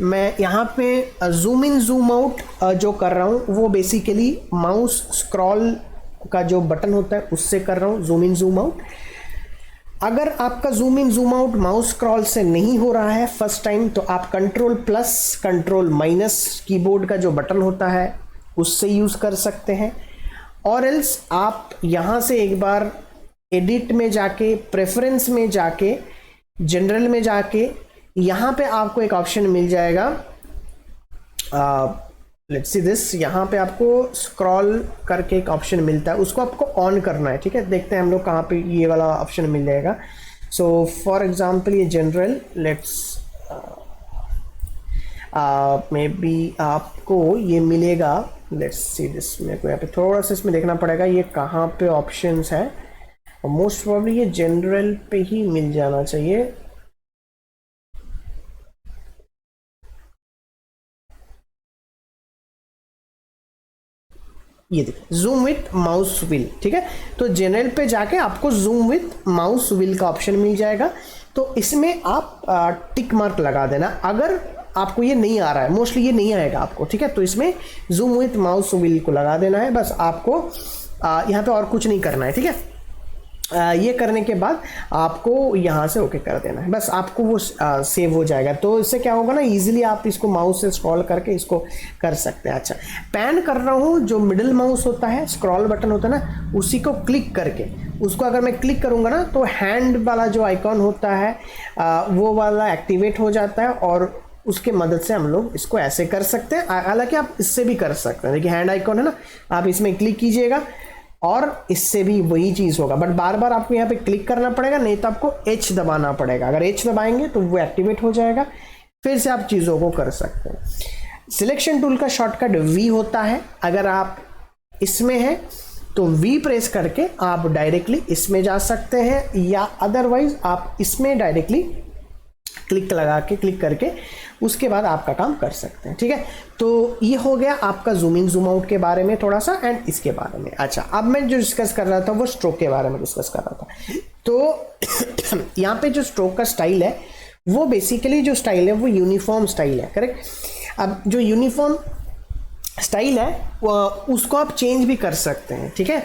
मैं यहाँ पे जूम इन जूम आउट जो कर रहा हूँ वो बेसिकली माउस स्क्रॉल का जो बटन होता है उससे कर रहा हूँ, जूम इन जूम आउट। अगर आपका zoom in zoom out mouse scroll से नहीं हो रहा है फर्स्ट टाइम, तो आप control plus control minus keyboard का जो बटन होता है उससे यूज़ कर सकते हैं। और एल्स आप यहाँ से एक बार एडिट में जाके, प्रेफरेंस में जाके, जनरल में जाके, यहाँ पे आपको एक ऑप्शन मिल जाएगा, लेट्स सी दिस, यहाँ पे आपको स्क्रॉल करके एक ऑप्शन मिलता है, उसको आपको ऑन करना है, ठीक है। देखते हैं हम लोग कहाँ पे ये वाला ऑप्शन मिल जाएगा। सो फॉर एग्जांपल ये जनरल, लेट्स मे बी आपको ये मिलेगा, लेट्स सी दिस, मेरे को यहाँ पे थोड़ा सा इसमें देखना पड़ेगा ये कहाँ पे ऑप्शंस है, मोस्ट प्रोबेबली ये जनरल पे ही मिल जाना चाहिए। ये देखिए जूम विथ माउस व्हील, ठीक है। तो जनरल पे जाके आपको जूम विथ माउस व्हील का ऑप्शन मिल जाएगा। तो इसमें आप टिक मार्क लगा देना अगर आपको ये नहीं आ रहा है, मोस्टली ये नहीं आएगा आपको, ठीक है। तो इसमें जूम विथ माउस व्हील को लगा देना है, बस आपको यहाँ पे और कुछ नहीं करना है, ठीक है। ये करने के बाद आपको यहाँ से ओके कर देना है, बस आपको वो सेव हो जाएगा। तो इससे क्या होगा ना, इजीली आप इसको माउस से स्क्रॉल करके इसको कर सकते हैं। अच्छा, पैन कर रहा हूँ, जो मिडिल माउस होता है, स्क्रॉल बटन होता है ना, उसी को क्लिक करके, उसको अगर मैं क्लिक करूँगा ना तो हैंड वाला जो आइकॉन होता है वो वाला एक्टिवेट हो जाता है और उसके मदद से हम लोग इसको ऐसे कर सकते हैं। हालांकि आप इससे भी कर सकते हैं, देखिए हैंड आइकॉन है ना, आप इसमें क्लिक कीजिएगा और इससे भी वही चीज़ होगा, बट बार बार आपको यहाँ पे क्लिक करना पड़ेगा, नहीं तो आपको H दबाना पड़ेगा। अगर H दबाएंगे तो वो एक्टिवेट हो जाएगा, फिर से आप चीज़ों को कर सकते हैं। सिलेक्शन टूल का शॉर्टकट V होता है, अगर आप इसमें हैं तो V प्रेस करके आप डायरेक्टली इसमें जा सकते हैं, या अदरवाइज आप इसमें डायरेक्टली क्लिक करके उसके बाद आपका काम कर सकते हैं, ठीक है। तो ये हो गया आपका जूम इन जूम आउट के बारे में थोड़ा सा एंड इसके बारे में। अच्छा, अब मैं जो डिस्कस कर रहा था वो स्ट्रोक के बारे में डिस्कस कर रहा था। तो यहाँ पे जो स्ट्रोक का स्टाइल है वो बेसिकली जो स्टाइल है वो यूनिफॉर्म स्टाइल है, करेक्ट। अब जो यूनिफॉर्म स्टाइल है उसको आप चेंज भी कर सकते हैं, ठीक है।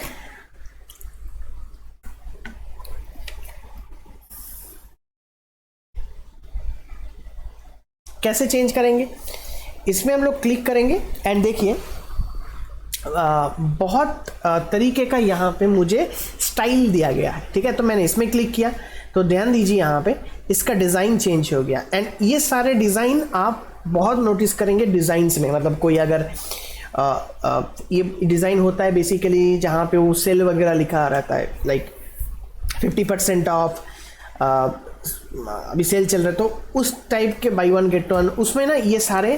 कैसे चेंज करेंगे, इसमें हम लोग क्लिक करेंगे एंड देखिए बहुत तरीके का यहाँ पे मुझे स्टाइल दिया गया है, ठीक है। तो मैंने इसमें क्लिक किया तो ध्यान दीजिए यहाँ पे इसका डिज़ाइन चेंज हो गया एंड ये सारे डिज़ाइन आप बहुत नोटिस करेंगे डिज़ाइंस में, मतलब कोई अगर ये डिज़ाइन होता है बेसिकली जहाँ पे वो सेल वगैरह लिखा रहता है, लाइक 50% ऑफ, अभी सेल चल रहा है, तो उस टाइप के बाई वन गेट वन, उसमें ना ये सारे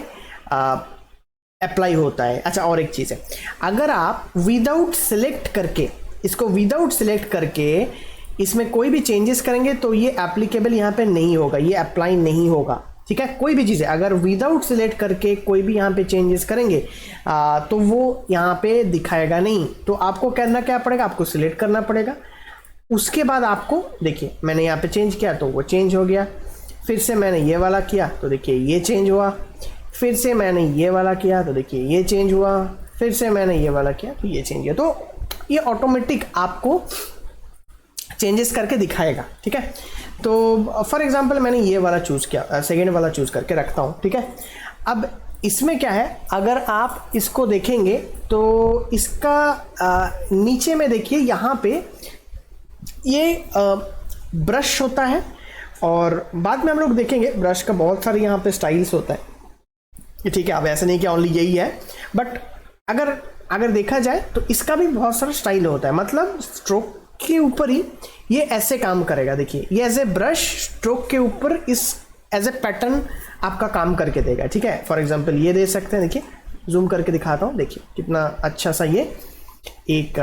अप्लाई होता है। अच्छा, और एक चीज़ है, अगर आप विदाउट सिलेक्ट करके इसको विदाउट सिलेक्ट करके इसमें कोई भी चेंजेस करेंगे तो ये एप्लीकेबल यहाँ पे नहीं होगा, ये अप्लाई नहीं होगा, ठीक है, कोई भी चीज़ है अगर विदाउट सिलेक्ट करके कोई भी यहाँ पे चेंजेस करेंगे तो वो यहाँ पे दिखाएगा नहीं। तो आपको करना क्या पड़ेगा, आपको सिलेक्ट करना पड़ेगा। उसके बाद आपको देखिए मैंने यहाँ पे चेंज किया तो वो चेंज हो गया, फिर से मैंने ये वाला किया तो देखिए ये चेंज हुआ, फिर से मैंने ये वाला किया तो देखिए ये चेंज हुआ, फिर से मैंने ये वाला किया तो ये चेंज हुआ। तो ये ऑटोमेटिक आपको चेंजेस करके दिखाएगा। ठीक है, तो फॉर एग्जांपल मैंने ये वाला चूज़ किया, सेकेंड वाला चूज़ करके रखता हूँ। ठीक है, अब इसमें क्या है, अगर आप इसको देखेंगे तो इसका नीचे में देखिए यहाँ पे ये ब्रश होता है, और बाद में हम लोग देखेंगे ब्रश का बहुत सारे यहाँ पे स्टाइल्स होता है। ठीक है, अब ऐसा नहीं कि ओनली यही है, बट अगर देखा जाए तो इसका भी बहुत सारा स्टाइल होता है। मतलब स्ट्रोक के ऊपर ही ये ऐसे काम करेगा। देखिए ये एज ए ब्रश स्ट्रोक के ऊपर इस एज ए पैटर्न आपका काम करके देगा। ठीक है, फॉर एग्जांपल ये दे सकते हैं, देखिए जूम करके दिखाता हूँ, देखिए कितना अच्छा सा ये एक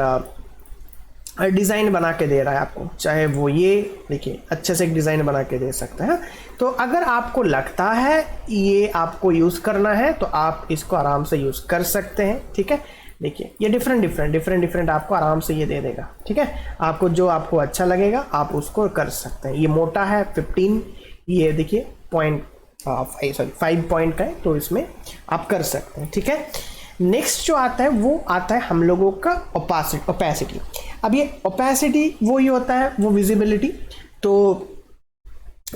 डिज़ाइन बना के दे रहा है आपको। चाहे वो ये देखिए अच्छे से एक डिज़ाइन बना के दे सकता है। तो अगर आपको लगता है ये आपको यूज़ करना है तो आप इसको आराम से यूज़ कर सकते हैं। ठीक है, देखिए ये डिफरेंट आपको आराम से ये दे देगा। ठीक है, आपको जो आपको अच्छा लगेगा आप उसको कर सकते हैं। ये मोटा है 15, ये देखिए 5 पॉइंट का है, तो इसमें आप कर सकते हैं। ठीक है, नेक्स्ट जो आता है वो आता है हम लोगों का ओपेसिटी। अब ये ओपेसिटी वो ही होता है, वो विजिबिलिटी। तो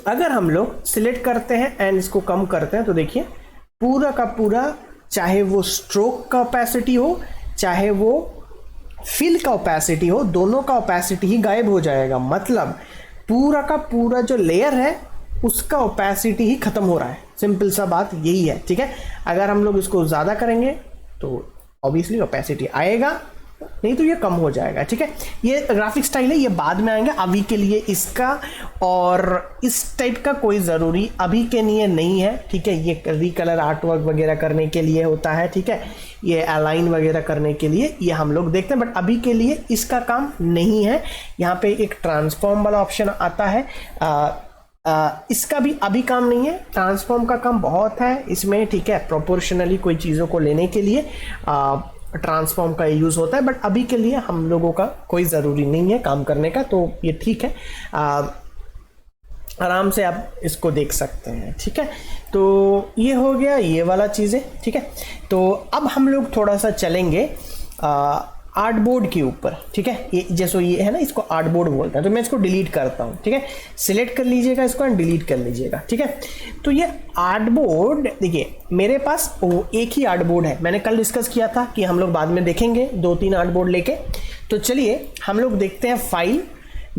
अगर हम लोग सिलेक्ट करते हैं एंड इसको कम करते हैं तो देखिए पूरा का पूरा, चाहे वो स्ट्रोक का ओपेसिटी हो चाहे वो फिल का ओपेसिटी हो, दोनों का ओपेसिटी ही गायब हो जाएगा। मतलब पूरा का पूरा जो लेयर है उसका ओपेसिटी ही खत्म हो रहा है। सिंपल सा बात यही है। ठीक है, अगर हम लोग इसको ज़्यादा करेंगे तो ऑब्वियसली ओपेसिटी आएगा, नहीं तो ये कम हो जाएगा। ठीक है, ये ग्राफिक स्टाइल है, ये बाद में आएंगे। अभी के लिए इसका और इस टाइप का कोई ज़रूरी अभी के लिए नहीं है। ठीक है, ये रिकलर आर्ट वर्क वगैरह करने के लिए होता है। ठीक है, ये अलाइन वगैरह करने के लिए ये हम लोग देखते हैं, बट अभी के लिए इसका काम नहीं है। यहाँ पे एक ट्रांसफॉर्म वाला ऑप्शन आता है, इसका भी अभी काम नहीं है। ट्रांसफॉर्म का काम बहुत है इसमें। ठीक है, प्रोपोर्शनली कोई चीज़ों को लेने के लिए ट्रांसफॉर्म का यूज़ होता है, बट अभी के लिए हम लोगों का कोई ज़रूरी नहीं है काम करने का, तो ये ठीक है, आराम से आप इसको देख सकते हैं। ठीक है, तो ये हो गया ये वाला चीज़ें। ठीक है, तो अब हम लोग थोड़ा सा चलेंगे आर्टबोर्ड के ऊपर। ठीक है, ये जैसे ये है ना, इसको आर्टबोर्ड बोलते हैं। तो मैं इसको डिलीट करता हूँ। ठीक है, सिलेक्ट कर लीजिएगा इसको एंड डिलीट कर लीजिएगा। ठीक है, तो ये आर्टबोर्ड देखिए मेरे पास एक ही आर्टबोर्ड है। मैंने कल डिस्कस किया था कि हम लोग बाद में देखेंगे 2-3 आर्टबोर्ड लेके। तो चलिए हम लोग देखते हैं फाइल,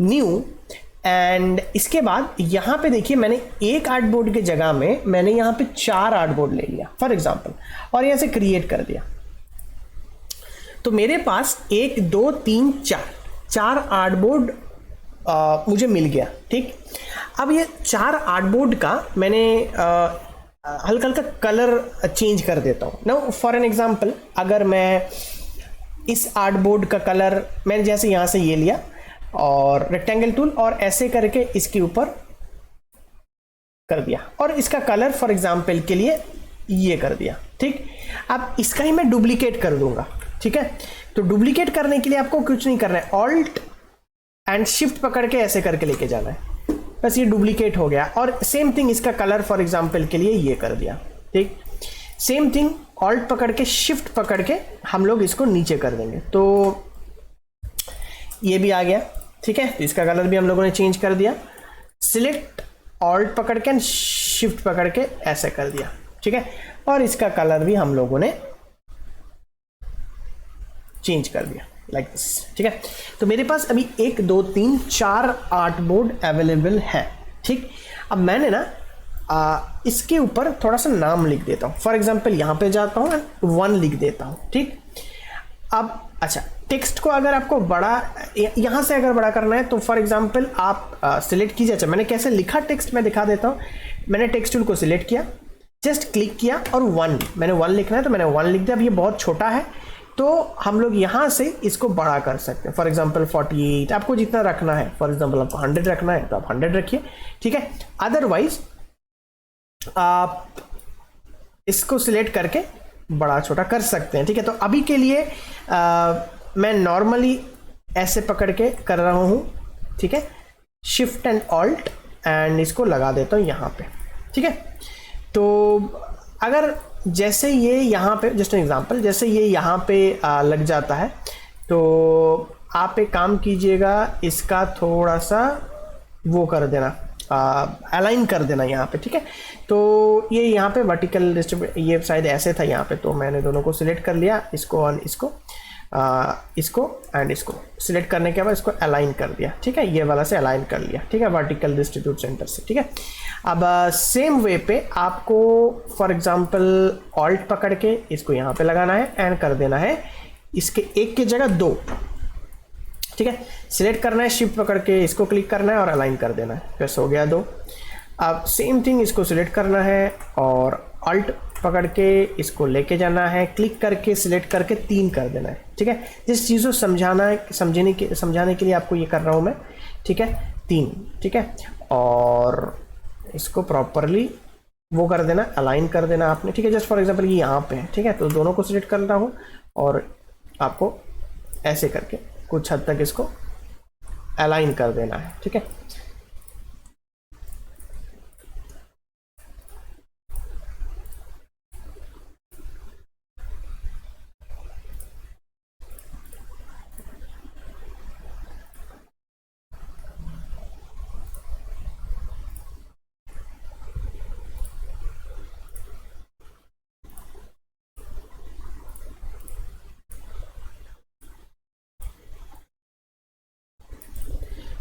न्यू, एंड इसके बाद यहाँ पे देखिए मैंने एक आर्टबोर्ड के जगह में मैंने यहाँ पे 4 आर्टबोर्ड ले लिया फॉर एग्जाम्पल, और यहाँ से क्रिएट कर दिया। तो मेरे पास 1 2 3 4 आर्टबोर्ड मुझे मिल गया। ठीक, अब ये 4 आर्टबोर्ड का मैंने हल्का हल्का कलर चेंज कर देता हूँ ना। फॉर एन एग्जांपल अगर मैं इस आर्टबोर्ड का कलर मैंने जैसे यहाँ से ये लिया और रेक्टेंगल टूल और ऐसे करके इसके ऊपर कर दिया, और इसका कलर फॉर एग्जांपल के लिए ये कर दिया। ठीक, अब इसका ही मैं डुप्लीकेट कर दूंगा। ठीक है, तो डुप्लीकेट करने के लिए आपको कुछ नहीं करना है, ऑल्ट एंड शिफ्ट पकड़ के ऐसे करके लेके जाना है, बस ये डुप्लीकेट हो गया। और सेम थिंग इसका कलर फॉर एग्जांपल के लिए ये कर दिया। ठीक, सेम थिंग ऑल्ट पकड़ के शिफ्ट पकड़ के हम लोग इसको नीचे कर देंगे, तो ये भी आ गया। ठीक है, तो इसका कलर भी हम लोगों ने चेंज कर दिया। सिलेक्ट ऑल्ट पकड़ के शिफ्ट पकड़ के ऐसे कर दिया। ठीक है, और इसका कलर भी हम लोगों ने चेंज कर दिया लाइक दिस। ठीक है, तो मेरे पास अभी 1 2 3 4 आर्टबोर्ड अवेलेबल है। ठीक, अब मैंने ना इसके ऊपर थोड़ा सा नाम लिख देता हूँ। फॉर एग्जांपल यहाँ पे जाता हूँ 1 लिख देता हूँ। ठीक, अब अच्छा टेक्स्ट को अगर आपको बड़ा यहाँ से अगर बड़ा करना है तो फॉर एग्जांपल आप सिलेक्ट कीजिए। अच्छा मैंने कैसे लिखा टेक्स्ट मैं दिखा देता हूँ। मैंने टेक्स्ट टूल को सिलेक्ट किया, जस्ट क्लिक किया और 1 मैंने 1 लिखना है तो मैंने 1 लिख दिया। अब ये बहुत छोटा है तो हम लोग यहाँ से इसको बड़ा कर सकते हैं। फॉर एग्जांपल 48 आपको जितना रखना है, फॉर एग्जांपल आपको 100 रखना है तो आप 100 रखिए। ठीक है, अदरवाइज आप इसको सिलेक्ट करके बड़ा छोटा कर सकते हैं, ठीक है। तो अभी के लिए मैं नॉर्मली ऐसे पकड़ के कर रहा हूँ, ठीक है, शिफ्ट एंड ऑल्ट, एंड इसको लगा देता हूँ यहाँ पे, ठीक है। तो अगर जैसे ये यहाँ पे, जस्ट एन एग्जांपल, जैसे ये यहाँ पे लग जाता है, तो आप एक काम कीजिएगा, इसका थोड़ा सा वो कर देना, अलाइन कर देना यहाँ पे, ठीक है। तो ये यहाँ पे वर्टिकल डिस्ट्रीब्यूट, ये शायद ऐसे था यहाँ पे, तो मैंने दोनों को सिलेक्ट कर लिया, इसको और इसको, इसको एंड इसको सिलेक्ट करने के बाद इसको अलाइन कर दिया, ठीक है, ये वाला से अलाइन कर लिया, ठीक है, वर्टिकल डिस्ट्रीब्यूट सेंटर से, ठीक है। अब सेम वे पे आपको फॉर एग्जांपल ऑल्ट पकड़ के इसको यहाँ पे लगाना है एंड कर देना है इसके एक की जगह 2, ठीक है। सिलेक्ट करना है, शिफ्ट पकड़ के इसको क्लिक करना है और अलाइन कर देना है, बस हो गया 2। अब सेम थिंग इसको सिलेक्ट करना है और अल्ट पकड़ के इसको लेके जाना है, क्लिक करके सिलेक्ट करके 3 कर देना है, ठीक है। जिस चीज़ को समझाने के लिए आपको ये कर रहा हूँ मैं, ठीक है, 3, ठीक है। और इसको प्रॉपरली वो कर देना, अलाइन कर देना आपने, ठीक है। जस्ट फॉर एग्जांपल ये यहाँ पे है, ठीक है, तो दोनों को सिलेक्ट कर रहा हूँ और आपको ऐसे करके कुछ हद तक इसको अलाइन कर देना है, ठीक है।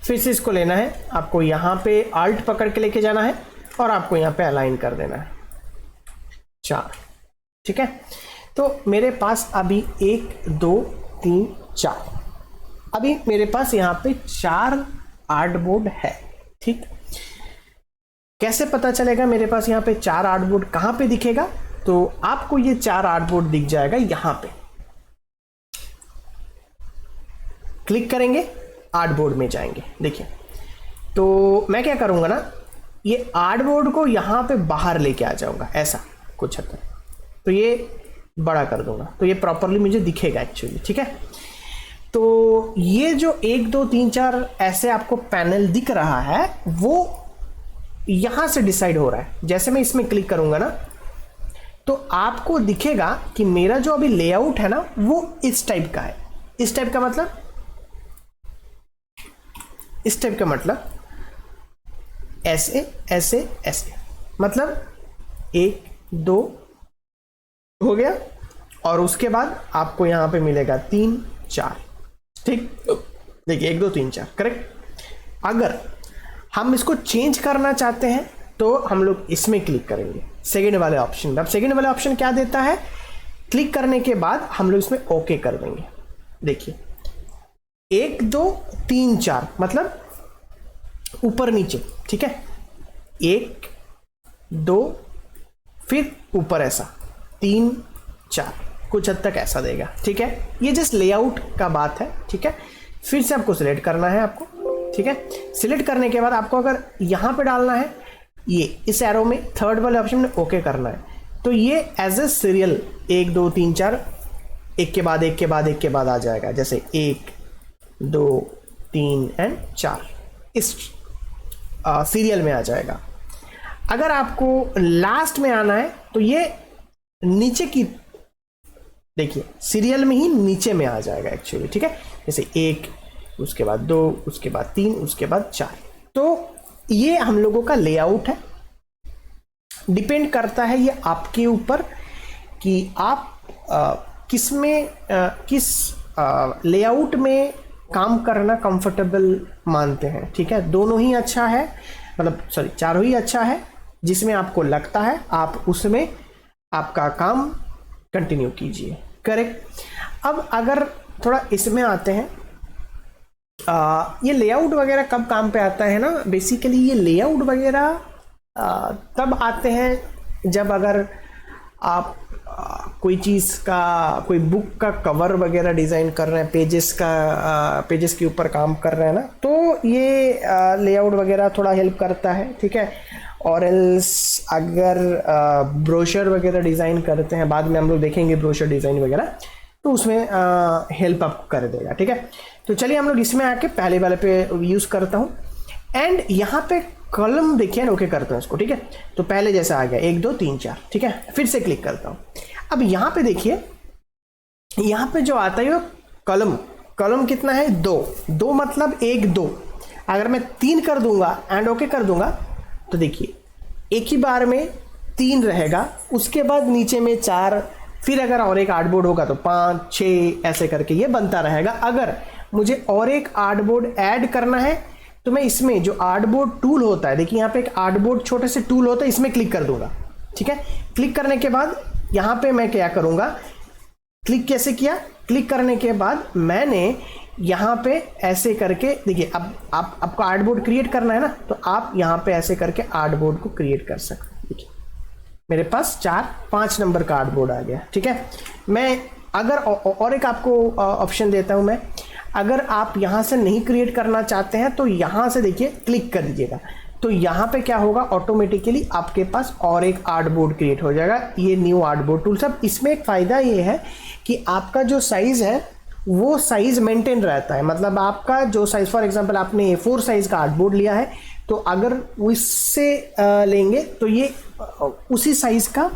फिर से इसको लेना है, आपको यहाँ पे आल्ट पकड़ के लेके जाना है और आपको यहाँ पे अलाइन कर देना है 4, ठीक है। तो मेरे पास अभी 1 2 3 4, अभी मेरे पास यहाँ पे 4 आर्टबोर्ड है, ठीक। कैसे पता चलेगा मेरे पास यहाँ पे 4 आर्टबोर्ड कहाँ पे दिखेगा? तो आपको ये 4 आर्टबोर्ड दिख जाएगा यहाँ पे, क्लिक करेंगे, आर्टबोर्ड में जाएंगे, देखिए। तो मैं क्या करूंगा ना, ये आर्टबोर्ड को यहाँ पे बाहर लेके आ जाऊंगा, ऐसा कुछ हद तक, तो ये बड़ा कर दूंगा, तो ये प्रॉपरली मुझे दिखेगा एक्चुअली, ठीक है। तो ये जो 1 2 3 4 ऐसे आपको पैनल दिख रहा है, वो यहां से डिसाइड हो रहा है। जैसे मैं इसमें क्लिक करूंगा ना, तो आपको दिखेगा कि मेरा जो अभी लेआउट है ना, वो इस टाइप का है। इस टाइप का मतलब, इस टाइप का मतलब ऐसे ऐसे ऐसे, मतलब 1 2 हो गया, और उसके बाद आपको यहां पे मिलेगा 3 4, ठीक। देखिए 1 2 3 4, करेक्ट। अगर हम इसको चेंज करना चाहते हैं तो हम लोग इसमें क्लिक करेंगे, सेकेंड वाले ऑप्शन में। अब सेकेंड वाले ऑप्शन क्या देता है, क्लिक करने के बाद हम लोग इसमें ओके कर देंगे। देखिए 1 2 3 4 मतलब ऊपर नीचे, ठीक है, 1 2 फिर ऊपर ऐसा 3 4, कुछ हद तक ऐसा देगा, ठीक है। ये जस्ट लेआउट का बात है, ठीक है। फिर से आपको सिलेक्ट करना है आपको, ठीक है। सिलेक्ट करने के बाद आपको अगर यहाँ पे डालना है, ये इस एरो में थर्ड वाले ऑप्शन में ओके करना है, तो ये एज ए सीरियल 1 2 3 4 एक के बाद एक के बाद एक के बाद आ जाएगा, जैसे 1 2 3 एंड 4 इस सीरियल में आ जाएगा। अगर आपको लास्ट में आना है तो ये नीचे की, देखिए सीरियल में ही नीचे में आ जाएगा एक्चुअली, ठीक है। जैसे 1 उसके बाद 2 उसके बाद 3 उसके बाद 4। तो ये हम लोगों का लेआउट है, डिपेंड करता है ये आपके ऊपर कि आप किस में किस लेआउट में काम करना कंफर्टेबल मानते हैं, ठीक है। दोनों ही अच्छा है, मतलब सॉरी चारों ही अच्छा है, जिसमें आपको लगता है आप उसमें आपका काम कंटिन्यू कीजिए, करेक्ट। अब अगर थोड़ा इसमें आते हैं, ये लेआउट वगैरह कब काम पे आता है ना, बेसिकली ये लेआउट वगैरह तब आते हैं जब अगर आप कोई चीज़ का, कोई बुक का कवर वगैरह डिज़ाइन कर रहे हैं, पेजेस के ऊपर काम कर रहे हैं ना, तो ये लेआउट वगैरह थोड़ा हेल्प करता है, ठीक है। और एल्स अगर ब्रोशर वगैरह डिज़ाइन करते हैं, बाद में हम लोग देखेंगे ब्रोशर डिज़ाइन वगैरह, तो उसमें हेल्प अप कर देगा। ठीक है, तो चलिए हम लोग इसमें आके पहले वाले पे यूज़ करता हूँ। एंड यहाँ पे कॉलम देखिए, ओके करता हूँ इसको। ठीक है, तो पहले जैसा आ गया 1 2 3 4। ठीक है, फिर से क्लिक करता हूँ। अब यहाँ पे देखिए, यहाँ पे जो आता है वो कॉलम कितना है 2 मतलब 1 2। अगर मैं 3 कर दूंगा एंड ओके कर दूंगा तो देखिए एक ही बार में 3 रहेगा, उसके बाद नीचे में 4, फिर अगर और एक आर्टबोर्ड होगा तो 5 6 ऐसे करके ये बनता रहेगा। अगर मुझे और एक आर्टबोर्ड ऐड करना है तो मैं इसमें जो आर्टबोर्ड टूल होता है, देखिए यहाँ पे एक आर्टबोर्ड छोटे से टूल होता है, इसमें क्लिक कर दूंगा। ठीक है, क्लिक करने के बाद यहाँ पे मैं क्या करूंगा, क्लिक कैसे किया, क्लिक करने के बाद मैंने यहाँ पे ऐसे करके देखिए, अब आपको आर्टबोर्ड क्रिएट करना है ना, तो आप यहाँ पे ऐसे करके आर्टबोर्ड को क्रिएट कर सकते हैं। देखिए मेरे पास 5 नंबर का आर्टबोर्ड आ गया। ठीक है, मैं अगर और एक आपको ऑप्शन देता हूँ मैं, अगर आप यहाँ से नहीं क्रिएट करना चाहते हैं तो यहाँ से देखिए क्लिक कर दीजिएगा, तो यहाँ पे क्या होगा, ऑटोमेटिकली आपके पास और एक आर्टबोर्ड क्रिएट हो जाएगा, ये न्यू आर्टबोर्ड टूल। सब इसमें एक फ़ायदा ये है कि आपका जो साइज़ है वो साइज़ मेंटेन रहता है। मतलब आपका जो साइज़, फॉर एग्जांपल आपने A4 साइज़ का आर्टबोर्ड लिया है, तो अगर वो इससे लेंगे तो ये उसी साइज़ का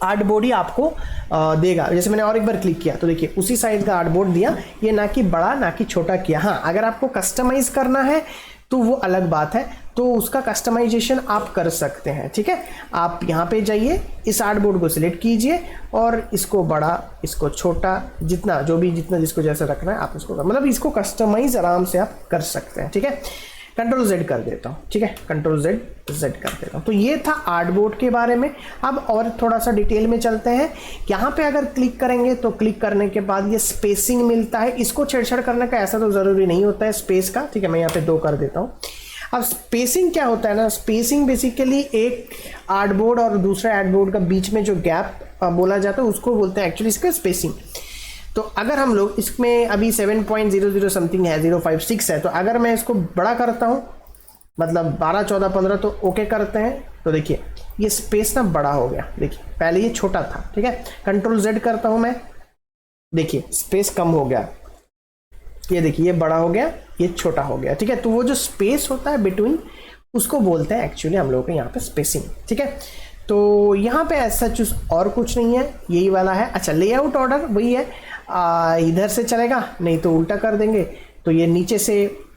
आर्टबोर्ड ही आपको देगा। जैसे मैंने और एक बार क्लिक किया तो देखिए उसी साइज़ का आर्टबोर्ड दिया, ये ना कि बड़ा ना कि छोटा किया। हाँ, अगर आपको कस्टमाइज़ करना है तो वो अलग बात है, तो उसका कस्टमाइजेशन आप कर सकते हैं। ठीक है, आप यहाँ पे जाइए, इस आर्टबोर्ड को सिलेक्ट कीजिए और इसको बड़ा, इसको छोटा, जितना जितना जिसको जैसे रखना है आप उसको, मतलब इसको कस्टमाइज आराम से आप कर सकते हैं। ठीक है, कंट्रोल Z कर देता हूँ। ठीक है, कंट्रोल Z कर देता हूँ। तो ये था आर्टबोर्ड के बारे में। अब और थोड़ा सा डिटेल में चलते हैं। यहाँ पे अगर क्लिक करेंगे तो क्लिक करने के बाद ये स्पेसिंग मिलता है, इसको छेड़छाड़ करने का ऐसा तो ज़रूरी नहीं होता है स्पेस का। ठीक है, मैं यहाँ पे 2 कर देता हूँ। अब स्पेसिंग क्या होता है ना, स्पेसिंग बेसिकली एक आर्टबोर्ड और दूसरे आर्टबोर्ड का बीच में जो गैप बोला जाता है उसको बोलते हैं एक्चुअली इसका स्पेसिंग। तो अगर हम लोग इसमें अभी 7.00 समथिंग है, 056 है, तो अगर मैं इसको बड़ा करता हूँ, मतलब 12 14 15, तो ओके करते हैं, तो देखिए ये स्पेस ना बड़ा हो गया। देखिए पहले ये छोटा था। ठीक है, कंट्रोल Z करता हूँ मैं, देखिए स्पेस कम हो गया, ये देखिए ये बड़ा हो गया, ये छोटा हो गया। ठीक है, तो वो जो स्पेस होता है बिटवीन, उसको बोलते हैं एक्चुअली हम लोगों के यहाँ पे स्पेसिंग। ठीक है, तो यहाँ पे ऐसा चूज और कुछ नहीं है, यही वाला है। अच्छा, लेआउट ऑर्डर वही है, इधर से चलेगा, नहीं तो उल्टा कर देंगे तो ये नीचे से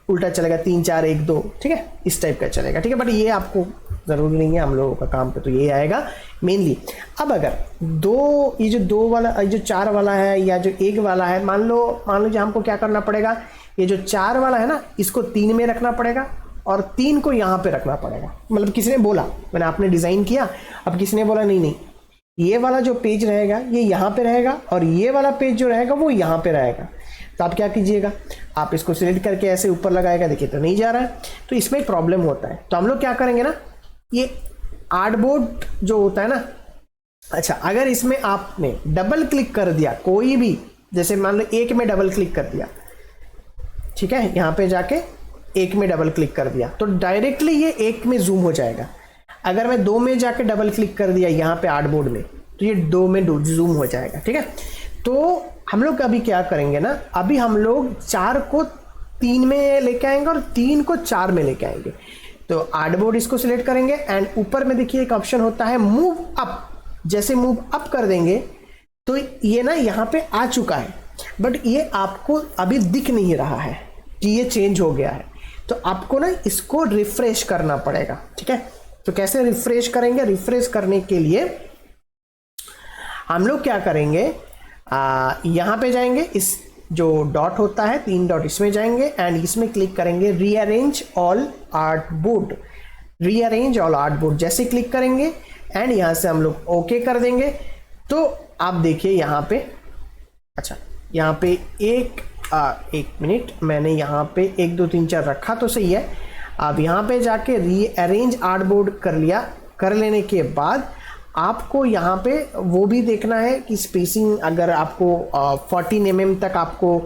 उल्टा चलेगा, 3 4 1 2। ठीक है, इस टाइप का चलेगा। ठीक है, बट ये आपको ज़रूरी नहीं है, हम लोगों का काम पे तो ये आएगा मेनली। अब अगर ये जो 2 वाला, जो 4 वाला है या जो 1 वाला है, मान लो जो हमको क्या करना पड़ेगा, ये जो 4 वाला है ना, इसको 3 में रखना पड़ेगा और 3 को यहाँ पे रखना पड़ेगा। मतलब किसी ने बोला, मैंने आपने डिज़ाइन किया, अब किसी ने बोला नहीं ये वाला जो पेज रहेगा ये यहाँ पे रहेगा और ये वाला पेज जो रहेगा वो यहाँ पे रहेगा, तो आप क्या कीजिएगा, आप इसको सिलेक्ट करके ऐसे ऊपर लगाएगा, देखिए तो नहीं जा रहा है, तो इसमें प्रॉब्लम होता है। तो हम लोग क्या करेंगे ना, ये आर्टबोर्ड जो होता है ना, अच्छा अगर इसमें आपने डबल क्लिक कर दिया कोई भी, जैसे मान लो 1 में डबल क्लिक कर दिया, ठीक है, यहाँ पे जाके 1 में डबल क्लिक कर दिया तो डायरेक्टली ये 1 में जूम हो जाएगा। अगर मैं 2 में जाके डबल क्लिक कर दिया यहाँ पे आर्टबोर्ड में, तो ये 2 में जूम हो जाएगा। ठीक है, तो हम लोग अभी क्या करेंगे ना, अभी हम लोग 4 को 3 में लेके आएंगे और 3 को 4 में लेके आएंगे। तो आर्टबोर्ड इसको सिलेक्ट करेंगे एंड ऊपर में देखिए एक ऑप्शन होता है मूव अप। जैसे मूव अप कर देंगे तो ये ना यहाँ पे आ चुका है, बट ये आपको अभी दिख नहीं रहा है कि ये चेंज हो गया है, तो आपको ना इसको रिफ्रेश करना पड़ेगा। ठीक है, तो कैसे रिफ्रेश करेंगे, रिफ्रेश करने के लिए हम लोग क्या करेंगे, यहाँ पे जाएंगे, इस जो डॉट होता है 3 डॉट, इसमें जाएंगे एंड इसमें क्लिक करेंगे rearrange all artboard. Rearrange all artboard जैसे क्लिक करेंगे एंड यहाँ से हम लोग ओके कर देंगे, तो आप देखिए यहाँ पे, अच्छा यहाँ पे एक मिनट, मैंने यहाँ पे 1 2 3 4 रखा तो सही है। अब यहाँ पे जाके रीअरेंज आर्टबोर्ड कर लिया, कर लेने के बाद आपको यहाँ पे वो भी देखना है कि स्पेसिंग अगर आपको 14 mm तक आपको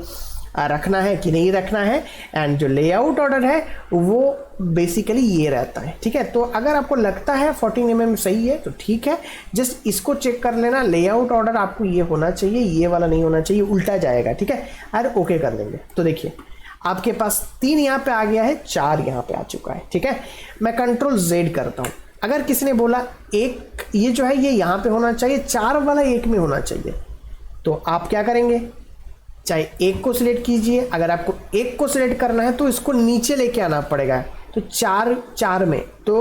रखना है कि नहीं रखना है। एंड जो लेआउट ऑर्डर है वो बेसिकली ये रहता है, ठीक है। तो अगर आपको लगता है 14 mm सही है तो ठीक है, जस्ट इसको चेक कर लेना, लेआउट ऑर्डर आपको ये होना चाहिए, ये वाला नहीं होना चाहिए, उल्टा जाएगा, ठीक है। और ओके कर देंगे तो देखिए आपके पास 3 यहाँ पे आ गया है, 4 यहाँ पे आ चुका है, ठीक है। मैं कंट्रोल Z करता हूँ। अगर किसी ने बोला एक ये जो है ये यहाँ पे होना चाहिए, 4 वाला 1 में होना चाहिए, तो आप क्या करेंगे, चाहे 1 को सिलेक्ट कीजिए, अगर आपको 1 को सिलेक्ट करना है तो इसको नीचे लेके आना पड़ेगा, तो 4 में, तो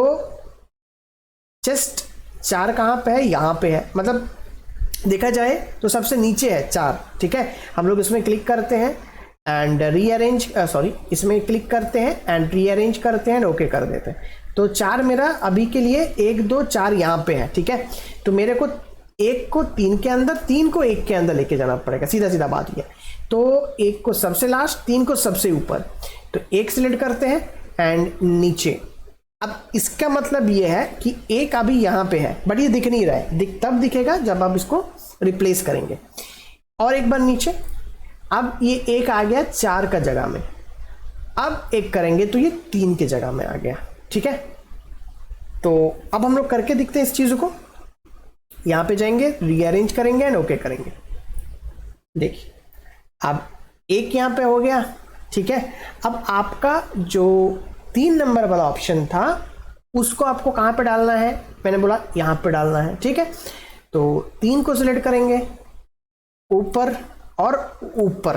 जस्ट 4 कहाँ पे है, यहाँ पे है, मतलब देखा जाए तो सबसे नीचे है 4, ठीक है। हम लोग इसमें क्लिक करते हैं एंड रीअरेंज, इसमें क्लिक करते हैं एंड रीअरेंज करते हैं, ओके कर देते हैं। तो 4 मेरा अभी के लिए 1 2 4 यहाँ पे है, ठीक है। तो मेरे को 1 को 3 के अंदर, 3 को 1 के अंदर लेके जाना पड़ेगा, सीधा सीधा बात ये। तो 1 को सबसे लास्ट, 3 को सबसे ऊपर, तो 1 सिलेक्ट करते हैं एंड नीचे। अब इसका मतलब ये है कि 1 अभी यहाँ पे है बट ये दिख नहीं रहा है, तब दिखेगा जब आप इसको रिप्लेस करेंगे। और एक बार नीचे, अब ये 1 आ गया 4 का जगह में, अब 1 करेंगे तो ये 3 के जगह में आ गया, ठीक है। तो अब हम लोग करके दिखते हैं इस चीज़ को। यहाँ पे जाएंगे, रीअरेंज करेंगे एंड ओके करेंगे। देखिए अब 1 यहाँ पे हो गया, ठीक है। अब आपका जो 3 नंबर वाला ऑप्शन था उसको आपको कहाँ पे डालना है, मैंने बोला यहाँ पे डालना है, ठीक है। तो 3 को सिलेक्ट करेंगे, ऊपर और ऊपर,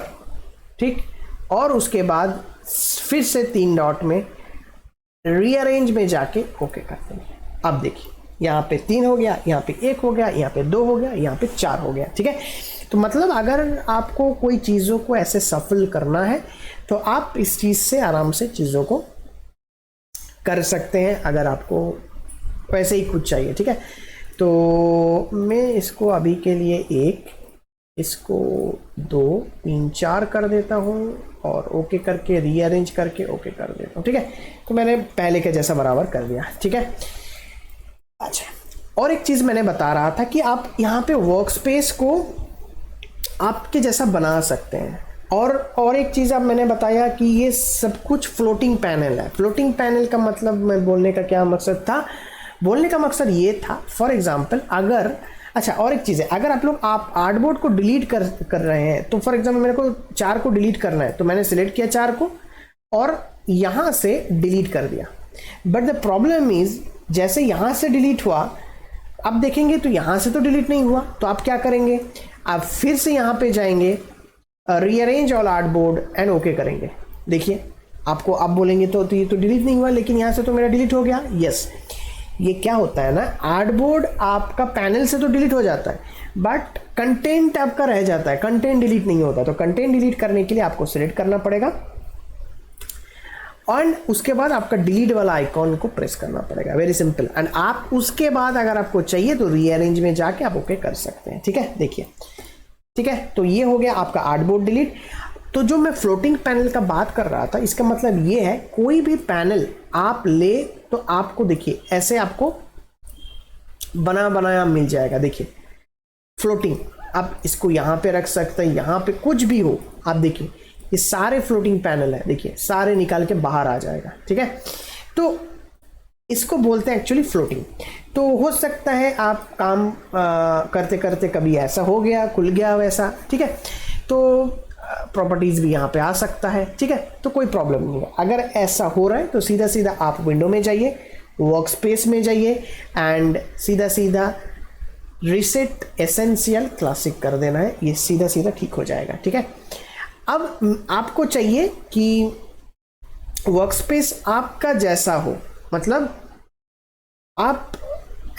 ठीक, और उसके बाद फिर से 3 डॉट में रीअरेंज में जाके ओके कर देंगे। अब देखिए यहाँ पे 3 हो गया, यहाँ पे 1 हो गया, यहाँ पे 2 हो गया, यहाँ पे 4 हो गया, ठीक है। तो मतलब अगर आपको कोई चीज़ों को ऐसे सफल करना है तो आप इस चीज़ से आराम से चीज़ों को कर सकते हैं, अगर आपको वैसे ही कुछ चाहिए, ठीक है। तो मैं इसको अभी के लिए 1, इसको 2 3 4 कर देता हूँ और ओके करके रीअरेंज करके ओके कर देता हूँ, ठीक है। तो मैंने पहले के जैसा बराबर कर दिया, ठीक है। अच्छा, और एक चीज़ मैंने बता रहा था कि आप यहाँ पे वर्क स्पेस को आपके जैसा बना सकते हैं। और एक चीज़ अब मैंने बताया कि ये सब कुछ फ्लोटिंग पैनल है। फ्लोटिंग पैनल का मतलब मैं बोलने का क्या मकसद था, बोलने का मकसद ये था, फॉर एग्जांपल अगर, अच्छा और एक चीज़ है, अगर आप आर्टबोर्ड को डिलीट कर रहे हैं, तो फॉर एग्जांपल मेरे को 4 को डिलीट करना है, तो मैंने सिलेक्ट किया 4 को और यहाँ से डिलीट कर दिया। बट द प्रॉब्लम इज, जैसे यहाँ से डिलीट हुआ, अब देखेंगे तो यहाँ से तो डिलीट नहीं हुआ, तो आप क्या करेंगे, आप फिर से यहाँ पे जाएंगे, rearrange all artboard and okay करेंगे। देखिए आपको अब बोलेंगे तो ये तो डिलीट नहीं हुआ, लेकिन यहाँ से तो मेरा डिलीट हो गया। यस, ये क्या होता है ना, आर्टबोर्ड आपका पैनल से तो डिलीट हो जाता है बट कंटेंट आपका रह जाता है, कंटेंट डिलीट नहीं होता। तो कंटेंट डिलीट करने के लिए आपको सिलेक्ट करना पड़ेगा और उसके बाद आपका डिलीट वाला आइकॉन को प्रेस करना पड़ेगा, वेरी सिंपल। एंड आप उसके बाद अगर आपको चाहिए तो रीअरेंज में जाके आप ओके कर सकते हैं, ठीक है। देखिए, ठीक है, तो ये हो गया आपका आर्टबोर्ड डिलीट। तो जो मैं फ्लोटिंग पैनल का बात कर रहा था, इसका मतलब ये है कोई भी पैनल आप ले तो आपको देखिए ऐसे आपको बना बनाया मिल जाएगा। देखिए फ्लोटिंग, आप इसको यहाँ पे रख सकते हैं, यहाँ पे कुछ भी हो, आप देखिए ये सारे फ्लोटिंग पैनल है, देखिए सारे निकाल के बाहर आ जाएगा, ठीक है। तो इसको बोलते हैं एक्चुअली फ्लोटिंग। तो हो सकता है आप काम करते करते कभी ऐसा हो गया, खुल गया वैसा, ठीक है। तो प्रॉपर्टीज़ भी यहाँ पे आ सकता है, ठीक है, तो कोई प्रॉब्लम नहीं है। अगर ऐसा हो रहा है तो सीधा सीधा आप विंडो में जाइए, वर्क स्पेस में जाइए एंड सीधा सीधा रिसेट एसेंशियल क्लासिक कर देना है, ये सीधा सीधा ठीक हो जाएगा, ठीक है। अब आपको चाहिए कि वर्क स्पेस आपका जैसा हो, मतलब आप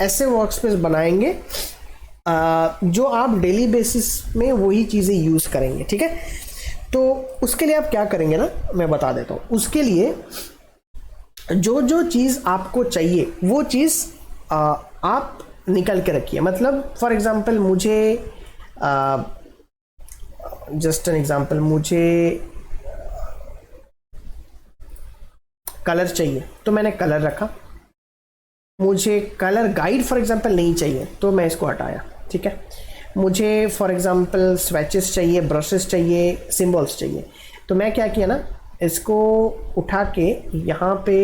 ऐसे वर्क स्पेस बनाएंगे जो आप डेली बेसिस में वही चीज़ें यूज़ करेंगे, ठीक है। तो उसके लिए आप क्या करेंगे ना, मैं बता देता हूँ। उसके लिए जो जो चीज़ आपको चाहिए वो चीज़ आप निकल के रखिए। मतलब फॉर एग्जांपल मुझे जस्ट एन एग्जांपल, मुझे कलर चाहिए तो मैंने कलर रखा। मुझे कलर गाइड फॉर एग्जांपल नहीं चाहिए तो मैं इसको हटाया, ठीक है। मुझे फॉर एग्जांपल स्वेचेस चाहिए, ब्रशेस चाहिए, सिंबल्स चाहिए। तो मैं क्या किया ना, इसको उठा के यहाँ पे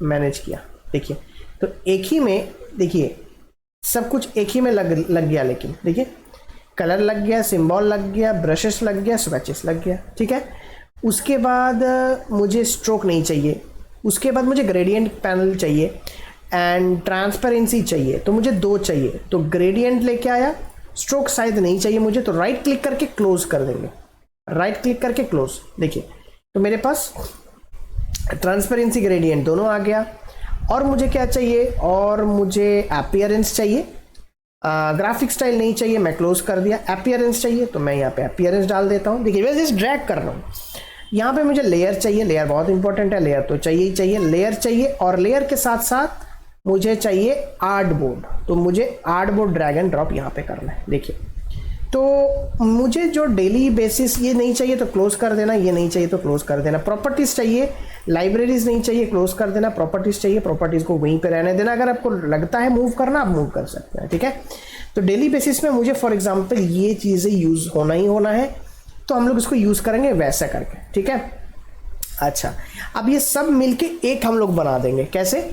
मैनेज किया। देखिए तो एक ही में, देखिए सब कुछ एक ही में लग गया। लेकिन देखिए कलर लग गया, सिंबल लग गया, ब्रशेस लग गया, स्वैचेस लग गया, ठीक है। उसके बाद मुझे स्ट्रोक नहीं चाहिए, उसके बाद मुझे ग्रेडियंट पैनल चाहिए एंड ट्रांसपेरेंसी चाहिए, तो मुझे 2 चाहिए। तो ग्रेडियंट लेके आया, स्ट्रोक शायद नहीं चाहिए मुझे, तो राइट क्लिक करके क्लोज कर देंगे, राइट क्लिक करके क्लोज। देखिए तो मेरे पास ट्रांसपेरेंसी ग्रेडियंट दोनों आ गया। और मुझे क्या चाहिए, और मुझे अपीयरेंस चाहिए, ग्राफिक स्टाइल नहीं चाहिए, मैं क्लोज कर दिया। अपीयरेंस चाहिए तो मैं यहाँ पे अपीयरेंस डाल देता हूँ। देखिए मैं जस्ट ड्रैग कर रहा हूँ। यहाँ पे मुझे लेयर चाहिए, लेयर बहुत इंपॉर्टेंट है, लेयर तो चाहिए ही चाहिए, लेयर चाहिए। और लेयर के साथ साथ मुझे चाहिए आर्टबोर्ड, तो मुझे आर्टबोर्ड ड्रैग एंड ड्रॉप यहाँ पे करना है। देखिए तो मुझे जो डेली बेसिस ये नहीं चाहिए तो क्लोज कर देना, ये नहीं चाहिए तो क्लोज कर देना। प्रॉपर्टीज चाहिए, लाइब्रेरीज नहीं चाहिए, क्लोज कर देना। प्रॉपर्टीज चाहिए, प्रॉपर्टीज को वहीं पे रहने देना। अगर आपको लगता है मूव करना, आप मूव कर सकते हैं, ठीक है। तो डेली बेसिस में मुझे फॉर एग्जांपल ये चीज़ें यूज होना ही होना है, तो हम लोग इसको यूज करेंगे वैसा करके, ठीक है। अच्छा, अब ये सब मिलके एक हम लोग बना देंगे। कैसे,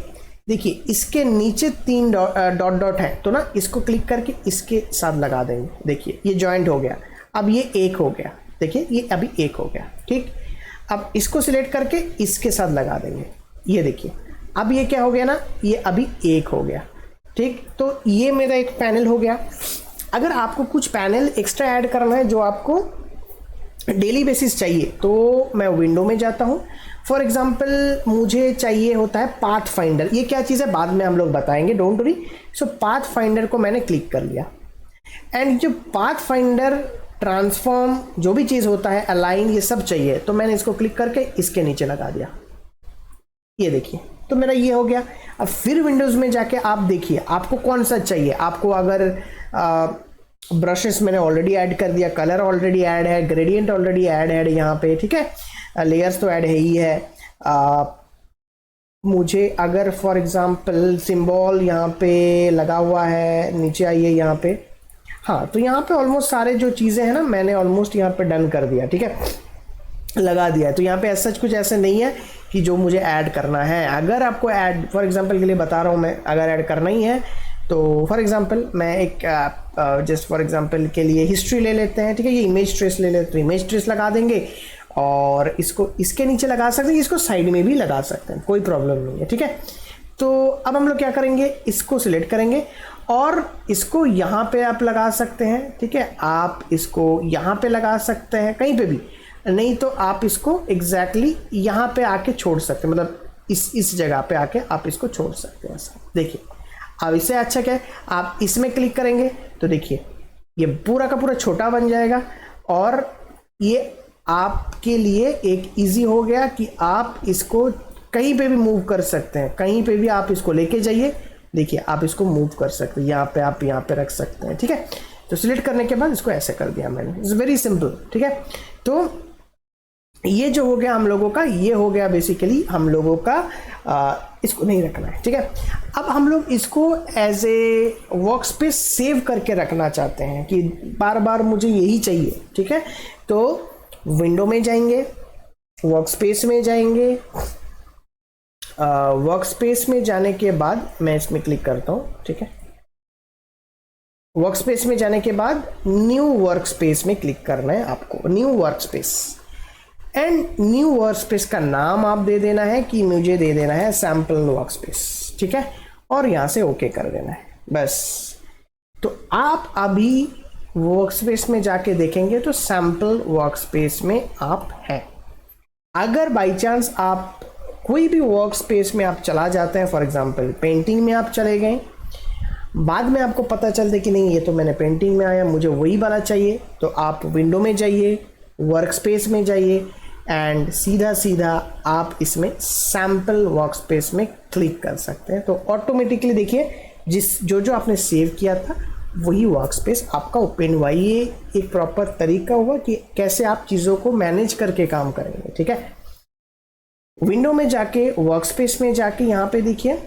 देखिए इसके नीचे 3 डॉट डॉट है, तो ना इसको क्लिक करके इसके साथ लगा देंगे। देखिए ये जॉइंट हो गया, अब ये एक हो गया। देखिए ये अभी एक हो गया, ठीक। अब इसको सिलेक्ट करके इसके साथ लगा देंगे। ये देखिए अब ये क्या हो गया ना, ये अभी एक हो गया, ठीक। तो ये मेरा एक पैनल हो गया। अगर आपको कुछ पैनल एक्स्ट्रा ऐड करना है जो आपको डेली बेसिस चाहिए, तो मैं विंडो में जाता हूँ। फॉर एग्जाम्पल मुझे चाहिए होता है पाथ फाइंडर। ये क्या चीज़ है बाद में हम लोग बताएंगे, don't worry. So path finder को मैंने क्लिक कर लिया एंड जो पाथ फाइंडर, ट्रांसफॉर्म, जो भी चीज़ होता है, अलाइन, ये सब चाहिए, तो मैंने इसको क्लिक करके इसके नीचे लगा दिया। ये देखिए तो मेरा ये हो गया। अब फिर विंडोज़ में जाके आप देखिए आपको कौन सा चाहिए। आपको अगर ब्रशेस मैंने ऑलरेडी ऐड कर दिया, कलर ऑलरेडी ऐड है, ग्रेडियंट ऑलरेडी ऐड है यहाँ पे, ठीक है। लेयर्स तो ऐड है ही है। मुझे अगर फॉर एग्जांपल सिंबल यहाँ पे लगा हुआ है, नीचे आइए यहाँ पे, हाँ तो यहाँ पे ऑलमोस्ट सारे जो चीज़ें हैं ना मैंने ऑलमोस्ट यहाँ पे डन कर दिया, ठीक है, लगा दिया है। तो यहाँ पे ऐसा कुछ ऐसे नहीं है कि जो मुझे ऐड करना है। अगर आपको ऐड, फॉर एग्जांपल के लिए बता रहा हूँ मैं, अगर ऐड करना ही है तो फॉर एग्जांपल मैं एक जस्ट फॉर एग्जांपल के लिए हिस्ट्री ले लेते हैं, ठीक है। ये इमेज ट्रेस ले लेते हैं, तो इमेज ट्रेस लगा देंगे और इसको इसके नीचे लगा सकते हैं, इसको साइड में भी लगा सकते हैं, कोई प्रॉब्लम नहीं है, ठीक है। तो अब हम लोग क्या करेंगे, इसको सिलेक्ट करेंगे और इसको यहाँ पे आप लगा सकते हैं, ठीक है। आप इसको यहाँ पे लगा सकते हैं, कहीं पे भी, नहीं तो आप इसको एग्जैक्टली यहाँ पे आके छोड़ सकते हैं, मतलब इस जगह पे आके आप इसको छोड़ सकते हैं। देखिए अब इससे अच्छा क्या है, आप इसमें क्लिक करेंगे तो देखिए ये पूरा का पूरा छोटा बन जाएगा और ये आपके लिए एक इजी हो गया कि आप इसको कहीं पे भी मूव कर सकते हैं, कहीं पे भी आप इसको लेके जाइए। देखिए आप इसको मूव कर सकते हैं, यहाँ पे आप यहाँ पे रख सकते हैं, ठीक है। तो सिलेक्ट करने के बाद इसको ऐसे कर दिया मैंने, इट्स वेरी सिंपल, ठीक है। तो ये जो हो गया हम लोगों का, ये हो गया बेसिकली हम लोगों का इसको नहीं रखना है, ठीक है। अब हम लोग इसको as a work space save करके रखना चाहते हैं कि बार बार मुझे यही चाहिए, ठीक है। तो विंडो में जाएंगे, वर्क स्पेस में जाएंगे, वर्क स्पेस में जाने के बाद मैं इसमें क्लिक करता हूँ, ठीक है। वर्क स्पेस में जाने के बाद न्यू वर्क स्पेस में क्लिक करना है आपको, new work space. And new work space का नाम आप दे देना है कि मुझे दे देना है सैम्पल वर्क स्पेस, ठीक है। और यहाँ से ओके कर देना है, बस। तो आप अभी वर्क स्पेस में जाके देखेंगे तो सैम्पल वर्क स्पेस में आप हैं। अगर बाई चांस आप कोई भी वर्क स्पेस में आप चला जाते हैं, फॉर एग्जांपल पेंटिंग में आप चले गए, बाद में आपको पता चलता है कि नहीं ये तो मैंने पेंटिंग में आया, मुझे वही वाला चाहिए, तो आप विंडो में जाइए, वर्क स्पेस में जाइए एंड सीधा सीधा आप इसमें सैम्पल वर्क स्पेस में क्लिक कर सकते हैं। तो ऑटोमेटिकली देखिए जो जो आपने सेव किया था वही वर्क स्पेस आपका ओपन हुआ। ये एक प्रॉपर तरीका हुआ कि कैसे आप चीज़ों को मैनेज करके काम करेंगे, ठीक है। विंडो में जाके वर्क स्पेस में जाके यहाँ पे देखिए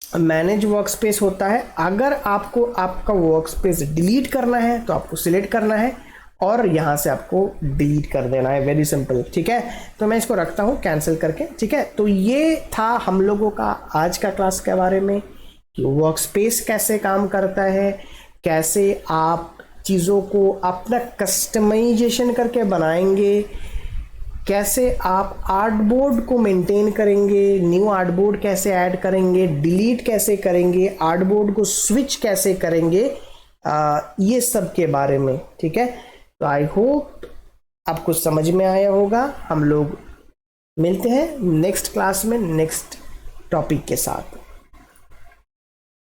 मैनेज वर्क स्पेस होता है। अगर आपको आपका वर्क स्पेस डिलीट करना है तो आपको सिलेक्ट करना है और यहाँ से आपको डिलीट कर देना है, वेरी सिंपल। ठीक है, तो मैं इसको रखता हूँ कैंसिल करके। ठीक है, तो ये था हम लोगों का आज का क्लास के बारे में कि वर्क स्पेस कैसे काम करता है, कैसे आप चीज़ों को अपना कस्टमाइजेशन करके बनाएंगे, कैसे आप आर्टबोर्ड को मेंटेन करेंगे, न्यू आर्टबोर्ड कैसे ऐड करेंगे, डिलीट कैसे करेंगे, आर्टबोर्ड को स्विच कैसे करेंगे, ये सब के बारे में। ठीक है, तो आई होप आपको समझ में आया होगा। हम लोग मिलते हैं नेक्स्ट क्लास में नेक्स्ट टॉपिक के साथ।